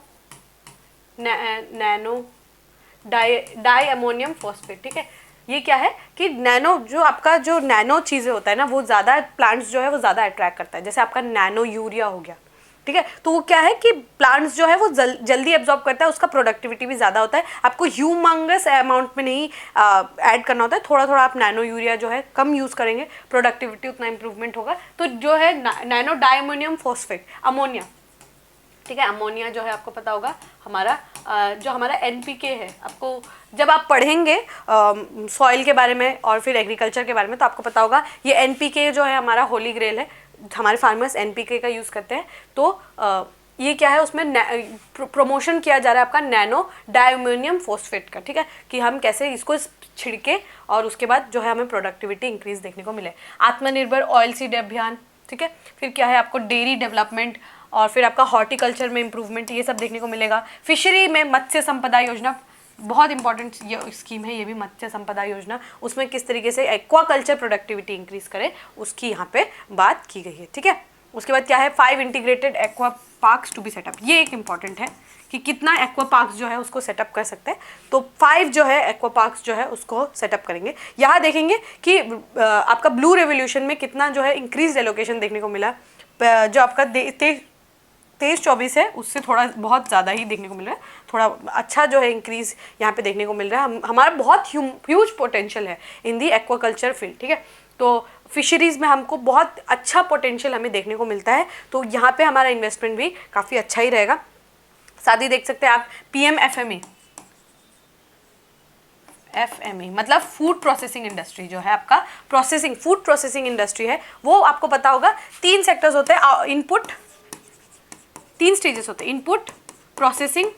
डाई अमोनियम फॉस्फेट, ठीक है। ये क्या है कि नैनो, जो आपका जो नैनो चीज़ें होता है ना, वो ज़्यादा प्लांट्स जो है वो ज़्यादा अट्रैक्ट करता है। जैसे आपका नैनो यूरिया हो गया, ठीक है, तो वो क्या है कि प्लांट्स जो है वो जल्दी एब्जॉर्ब करता है, उसका प्रोडक्टिविटी भी ज़्यादा होता है। आपको ह्यूमंगस अमाउंट में नहीं ऐड करना होता है, थोड़ा थोड़ा आप नैनो यूरिया जो है कम यूज़ करेंगे, प्रोडक्टिविटी उतना इंप्रूवमेंट होगा। तो जो है नैनो डायमोनियम फॉस्फेट, अमोनिया, ठीक है, अमोनिया जो है आपको पता होगा हमारा जो हमारा NPK है, आपको जब आप पढ़ेंगे सॉइल के बारे में और फिर एग्रीकल्चर के बारे में तो आपको पता होगा ये NPK जो है हमारा होली ग्रेल है, हमारे फार्मर्स NPK का यूज़ करते हैं। तो ये क्या है, उसमें प्रमोशन किया जा रहा है आपका नैनो डायमोनियम फॉस्फेट का, ठीक है, कि हम कैसे इसको छिड़के और उसके बाद जो है हमें प्रोडक्टिविटी इंक्रीज देखने को मिले। आत्मनिर्भर ऑयल सीड अभियान, ठीक है, फिर क्या है आपको डेयरी डेवलपमेंट, और फिर आपका हॉर्टिकल्चर में इम्प्रूवमेंट, ये सब देखने को मिलेगा। फिशरी में मत्स्य संपदा योजना, बहुत इंपॉर्टेंट ये स्कीम है, ये भी मत्स्य संपदा योजना, उसमें किस तरीके से एक्वाकल्चर प्रोडक्टिविटी इंक्रीज करे उसकी यहाँ पे बात की गई है, ठीक है। उसके बाद क्या है, 5 integrated aqua parks to be set up, ये एक इंपॉर्टेंट है कि कितना एक्वा पार्क्स जो है उसको सेटअप कर सकते हैं। तो 5 जो है एक्वा पार्क्स जो है उसको सेटअप करेंगे। यहाँ देखेंगे कि आपका ब्लू रेवोल्यूशन में कितना जो है इंक्रीज एलोकेशन देखने को मिला, जो आपका 23-24 है उससे थोड़ा बहुत ज़्यादा ही देखने को मिल रहा है, थोड़ा अच्छा जो है इंक्रीज यहाँ पे देखने को मिल रहा है। हमारा बहुत ह्यूज पोटेंशियल है इन दी एक्वाकल्चर फील्ड, ठीक है। तो फिशरीज़ में हमको बहुत अच्छा पोटेंशियल हमें देखने को मिलता है, तो यहाँ पे हमारा इन्वेस्टमेंट भी काफ़ी अच्छा ही रहेगा। साथ ही देख सकते हैं आप PMFME, FME मतलब फूड प्रोसेसिंग इंडस्ट्री जो है आपका प्रोसेसिंग, फूड प्रोसेसिंग इंडस्ट्री है, वो आपको पता होगा 3 सेक्टर्स होते हैं, इनपुट, 3 स्टेजेस होते हैं, इनपुट, प्रोसेसिंग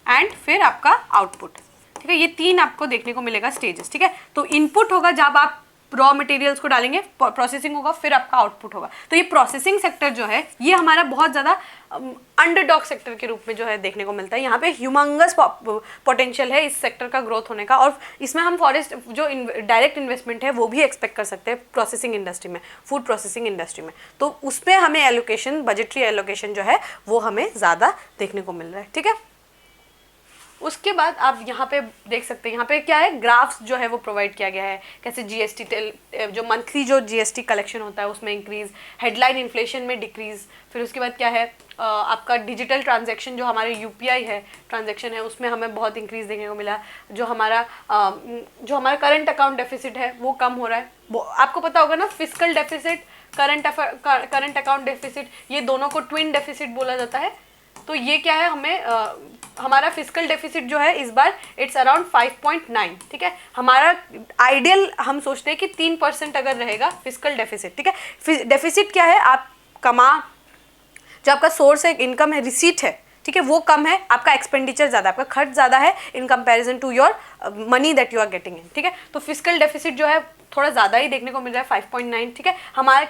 एंड फिर आपका आउटपुट, ठीक है। ये 3 आपको देखने को मिलेगा स्टेजेस, ठीक है। तो इनपुट होगा जब आप रॉ मटेरियल्स को डालेंगे, प्रोसेसिंग होगा, फिर आपका आउटपुट होगा। तो ये प्रोसेसिंग सेक्टर जो है ये हमारा बहुत ज़्यादा अंडरडॉग सेक्टर के रूप में जो है देखने को मिलता है। यहाँ पे ह्यूमंगस पोटेंशियल है इस सेक्टर का ग्रोथ होने का, और इसमें हम फॉरेस्ट जो डायरेक्ट इन्वेस्टमेंट है वो भी एक्सपेक्ट कर सकते हैं प्रोसेसिंग इंडस्ट्री में, फूड प्रोसेसिंग इंडस्ट्री में। तो उस पर हमें एलोकेशन, बजटरी एलोकेशन जो है वो हमें ज़्यादा देखने को मिल रहा है, ठीक है। उसके बाद आप यहाँ पे देख सकते हैं, यहाँ पे क्या है, ग्राफ्स जो है वो प्रोवाइड किया गया है, कैसे GST जो मंथली जो GST कलेक्शन होता है उसमें इंक्रीज, हेडलाइन इन्फ्लेशन में डिक्रीज, फिर उसके बाद क्या है आपका डिजिटल ट्रांजैक्शन जो हमारे UPI है ट्रांजैक्शन है उसमें हमें बहुत इंक्रीज देखने को मिला। जो हमारा करंट अकाउंट डेफिसिट है वो कम हो रहा है। आपको पता होगा ना, fiscal deficit, current account deficit, ये दोनों को ट्विन डेफिसिट बोला जाता है। तो ये क्या है, हमें हमारा फिस्कल डेफिसिट जो है इस बार इट्स अराउंड 5.9, ठीक है। हमारा आइडियल हम सोचते हैं कि 3% अगर रहेगा फिस्कल डेफिसिट, ठीक है। डेफिसिट क्या है, आप जो आपका सोर्स है, इनकम है, रिसीट है, ठीक है, वो कम है, आपका एक्सपेंडिचर ज़्यादा, आपका खर्च ज़्यादा है in comparison to your money that you are getting in, ठीक है। तो फिस्कल डेफिसिट जो है थोड़ा ज़्यादा ही देखने को मिल रहा है 5.9, ठीक है।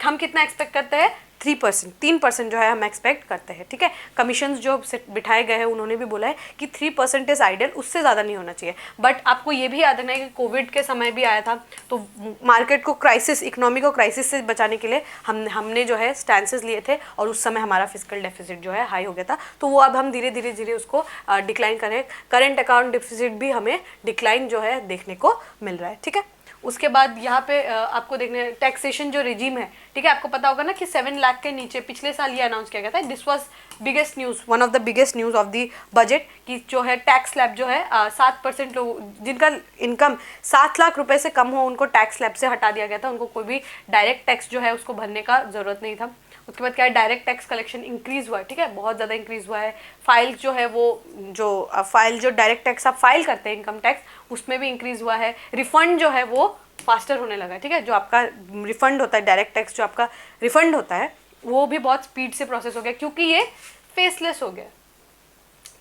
हम कितना एक्सपेक्ट करते हैं 3%, 3% जो है हम एक्सपेक्ट करते हैं, ठीक है। कमीशंस जो बिठाए गए हैं उन्होंने भी बोला है कि 3% इज आइडियल, उससे ज़्यादा नहीं होना चाहिए। बट आपको ये भी याद रखना है कि कोविड के समय भी आया था, तो मार्केट को क्राइसिस, इकोनॉमी को क्राइसिस से बचाने के लिए हमने जो है स्टैंसेस लिए थे, और उस समय हमारा फिजिकल डेफिसिट जो है हाई हो गया था। तो वो अब हम धीरे धीरे उसको डिक्लाइन करें। करेंट अकाउंट डेफिसिट भी हमें डिक्लाइन जो है देखने को मिल रहा है, ठीक है। उसके बाद यहाँ पे आपको देखने टैक्सेशन जो रिजीम है, ठीक है। आपको पता होगा ना कि 7 लाख के नीचे पिछले साल ये अनाउंस किया गया था। This was biggest news, one of the biggest news of the budget, कि जो है टैक्स स्लैब जो है 7% लोग जिनका इनकम 7 लाख रुपए से कम हो उनको टैक्स स्लैब से हटा दिया गया था। उनको कोई भी डायरेक्ट टैक्स जो है उसको भरने का ज़रूरत नहीं था। उसके बाद क्या है, डायरेक्ट टैक्स कलेक्शन इंक्रीज़ हुआ है, ठीक है, बहुत ज़्यादा इंक्रीज़ हुआ है। फाइल जो है वो जो डायरेक्ट टैक्स आप फाइल करते हैं इनकम टैक्स, उसमें भी इंक्रीज़ हुआ है। रिफंड जो है वो फास्टर होने लगा है, ठीक है। जो आपका रिफंड होता है, डायरेक्ट टैक्स जो आपका रिफंड होता है, वो भी बहुत स्पीड से प्रोसेस हो गया, क्योंकि ये फेसलेस हो गया।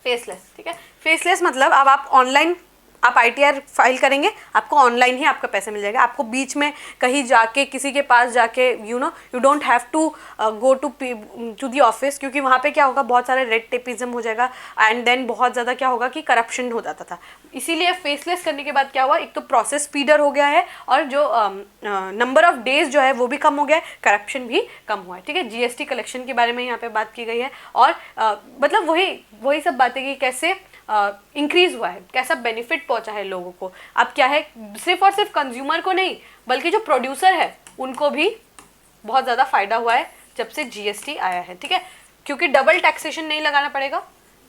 फेसलेस, ठीक है। फेसलेस मतलब अब आप ऑनलाइन आप ITR फाइल करेंगे, आपको ऑनलाइन ही आपका पैसे मिल जाएगा। आपको बीच में कहीं जाके किसी के पास जाके you don't have to go to the office, क्योंकि वहाँ पे क्या होगा, बहुत सारा रेड टेपिज्म हो जाएगा, एंड देन बहुत ज़्यादा क्या होगा कि करप्शन हो जाता था। इसीलिए फेसलेस करने के बाद क्या हुआ, एक तो प्रोसेस स्पीडर हो गया है, और जो नंबर ऑफ डेज जो है वो भी कम हो गया है, करप्शन भी कम हुआ है, ठीक है। GST कलेक्शन के बारे में यहाँ पे बात की गई है, और मतलब वही सब बातें कि कैसे इंक्रीज हुआ है, कैसा बेनिफिट पहुंचा है लोगों को। अब क्या है, सिर्फ और सिर्फ कंज्यूमर को नहीं, बल्कि जो प्रोड्यूसर है उनको भी बहुत ज़्यादा फायदा हुआ है जब से GST आया है, ठीक है। क्योंकि डबल टैक्सेशन नहीं लगाना पड़ेगा,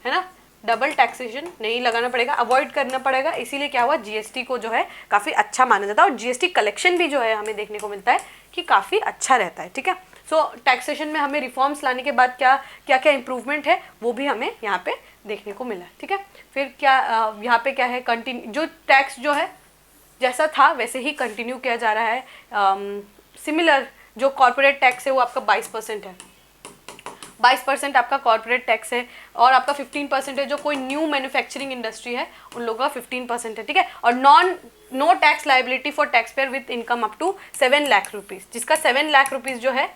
है ना, डबल टैक्सेशन नहीं लगाना पड़ेगा, अवॉइड करना पड़ेगा। इसीलिए क्या हुआ, GST को जो है काफ़ी अच्छा माना जाता है, और GST कलेक्शन भी जो है हमें देखने को मिलता है कि काफ़ी अच्छा रहता है, ठीक है। सो टैक्सेशन में हमें रिफॉर्म्स लाने के बाद क्या क्या इम्प्रूवमेंट है वो भी हमें यहाँ पे देखने को मिला, ठीक है। फिर क्या यहाँ पे क्या है, कंटिन्यू जो टैक्स जो है जैसा था वैसे ही कंटिन्यू किया जा रहा है। सिमिलर जो कॉर्पोरेट टैक्स है वो आपका 22% है, 22% आपका कॉर्पोरेट टैक्स है, और आपका 15% है जो कोई न्यू मैन्युफैक्चरिंग इंडस्ट्री है उन लोगों का 15% है, ठीक है। और no tax liability for tax payer with income up to 7 lakh rupees, जिसका 7 लाख रुपीज़ जो है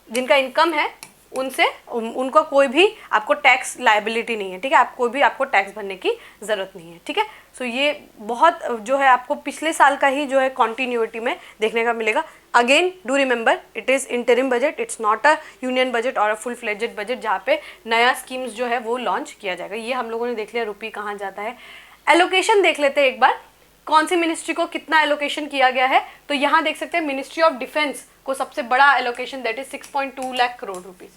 जिनका इनकम है उनको कोई भी आपको टैक्स लायबिलिटी नहीं है, ठीक है। आपको टैक्स भरने की ज़रूरत नहीं है, ठीक है। सो ये बहुत जो है आपको पिछले साल का ही जो है कॉन्टीन्यूटी में देखने का मिलेगा। Again do remember, it is interim budget, it's not a union budget और अ फुल फ्लेजेड बजट जहाँ पे नया स्कीम्स जो है वो लॉन्च किया जाएगा। ये हम लोगों ने देख लिया रुपये कहाँ जाता है। एलोकेशन देख लेते हैं एक बार, कौन सी मिनिस्ट्री को कितना एलोकेशन किया गया है। तो यहाँ देख सकते हैं मिनिस्ट्री ऑफ डिफेंस को सबसे बड़ा allocation, that is 6.2 lakh crore rupees,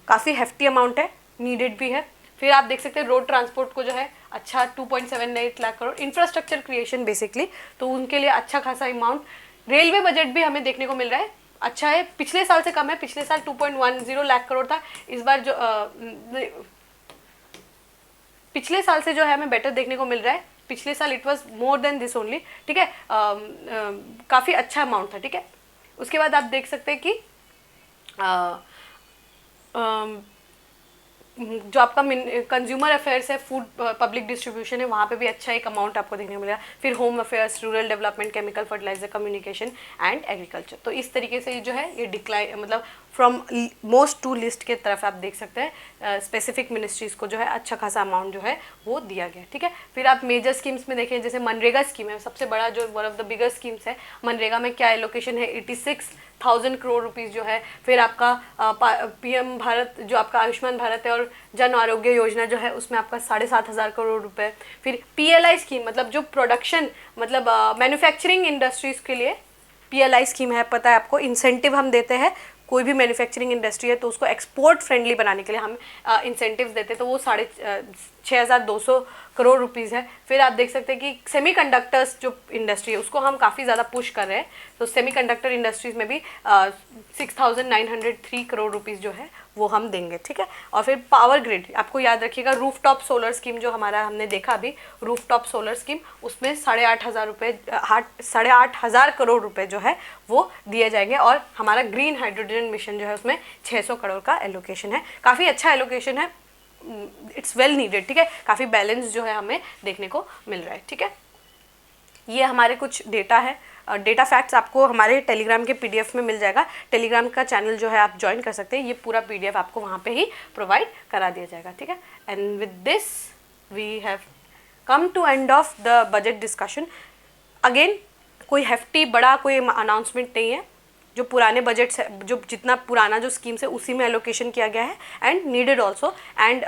काफ़ी हेफ्टी अमाउंट है, नीडेड भी है। फिर आप देख सकते हैं रोड ट्रांसपोर्ट को जो है अच्छा 2.78 lakh crore, infrastructure creation basically, तो उनके लिए अच्छा खासा अमाउंट। रेलवे बजट भी हमें देखने को मिल रहा है अच्छा है, पिछले साल से कम है, पिछले साल 2.10 लाख करोड़ था, इस बार जो पिछले साल से जो है हमें बेटर देखने को मिल रहा है। पिछले साल it was more than this only, ठीक है, काफ़ी अच्छा अमाउंट था, ठीक है। उसके बाद आप देख सकते हैं कि जो आपका कंज्यूमर अफेयर्स है, फूड पब्लिक डिस्ट्रीब्यूशन है, वहाँ पे भी अच्छा एक अमाउंट आपको देखने को मिलेगा। फिर home affairs, rural development, chemical fertiliser, communication and agriculture. तो इस तरीके से जो है ये डिक्लाइन, मतलब फ्रॉम मोस्ट टू लिस्ट के तरफ आप देख सकते हैं स्पेसिफिक मिनिस्ट्रीज़ को जो है अच्छा खासा अमाउंट जो है वो दिया गया, ठीक है। फिर आप मेजर स्कीम्स में देखें, जैसे मनरेगा स्कीम है, सबसे बड़ा जो one of the bigger schemes है। मनरेगा में क्या एलोकेशन है, 86,000 करोड़ रुपीज़ जो है। फिर आपका PM भारत जो आपका आयुष्मान भारत है और जन आरोग्य योजना जो है उसमें आपका 7,500 करोड़ रुपए। फिर PLI स्कीम, मतलब जो प्रोडक्शन, मतलब मैन्युफैक्चरिंग इंडस्ट्रीज़ के लिए PLI स्कीम है, पता है आपको, इंसेंटिव हम देते हैं। कोई भी मैन्युफैक्चरिंग इंडस्ट्री है तो उसको एक्सपोर्ट फ्रेंडली बनाने के लिए हम इंसेंटिव्स देते हैं, तो वो 6,200 करोड़ रुपीज़ है। फिर आप देख सकते हैं कि सेमीकंडक्टर्स जो इंडस्ट्री है उसको हम काफ़ी ज़्यादा पुश कर रहे हैं, तो सेमीकंडक्टर इंडस्ट्रीज़ में भी 6,903 करोड़ रुपीज़ जो है वो हम देंगे, ठीक है। और फिर पावर ग्रिड, आपको याद रखिएगा, रूफटॉप सोलर स्कीम जो हमारा हमने देखा अभी, रूफटॉप सोलर स्कीम, उसमें 8,500 करोड़ रुपए जो है वो दिए जाएंगे। और हमारा ग्रीन हाइड्रोजन मिशन जो है उसमें 600 करोड़ का एलोकेशन है, काफ़ी अच्छा एलोकेशन है, इट्स वेल नीडेड, ठीक है। काफ़ी बैलेंस जो है हमें देखने को मिल रहा है, ठीक है। ये हमारे कुछ डेटा है डेटा फैक्ट्स आपको हमारे टेलीग्राम के PDF में मिल जाएगा। टेलीग्राम का चैनल जो है आप ज्वाइन कर सकते हैं, ये पूरा PDF आपको वहाँ पे ही प्रोवाइड करा दिया जाएगा, ठीक है। And with this we have come to end of the budget discussion. Again कोई हेफ्टी बड़ा कोई अनाउंसमेंट नहीं है, जो पुराने बजट से जो जितना पुराना जो स्कीम है उसी में एलोकेशन किया गया है एंड नीडेड ऑल्सो। एंड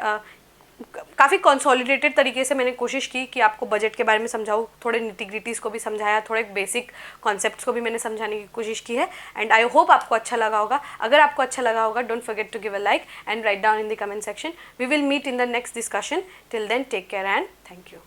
काफ़ी कंसोलिडेटेड तरीके से मैंने कोशिश की कि आपको बजट के बारे में समझाऊँ, थोड़े निटिग्रिटीज़ को भी समझाया, थोड़े बेसिक कॉन्सेप्ट्स को भी मैंने समझाने की कोशिश की है। एंड आई होप आपको अच्छा लगा होगा। अगर आपको अच्छा लगा होगा, don't forget to give a like and write down in the comment section. We will meet in the next discussion. Till then take care and thank you.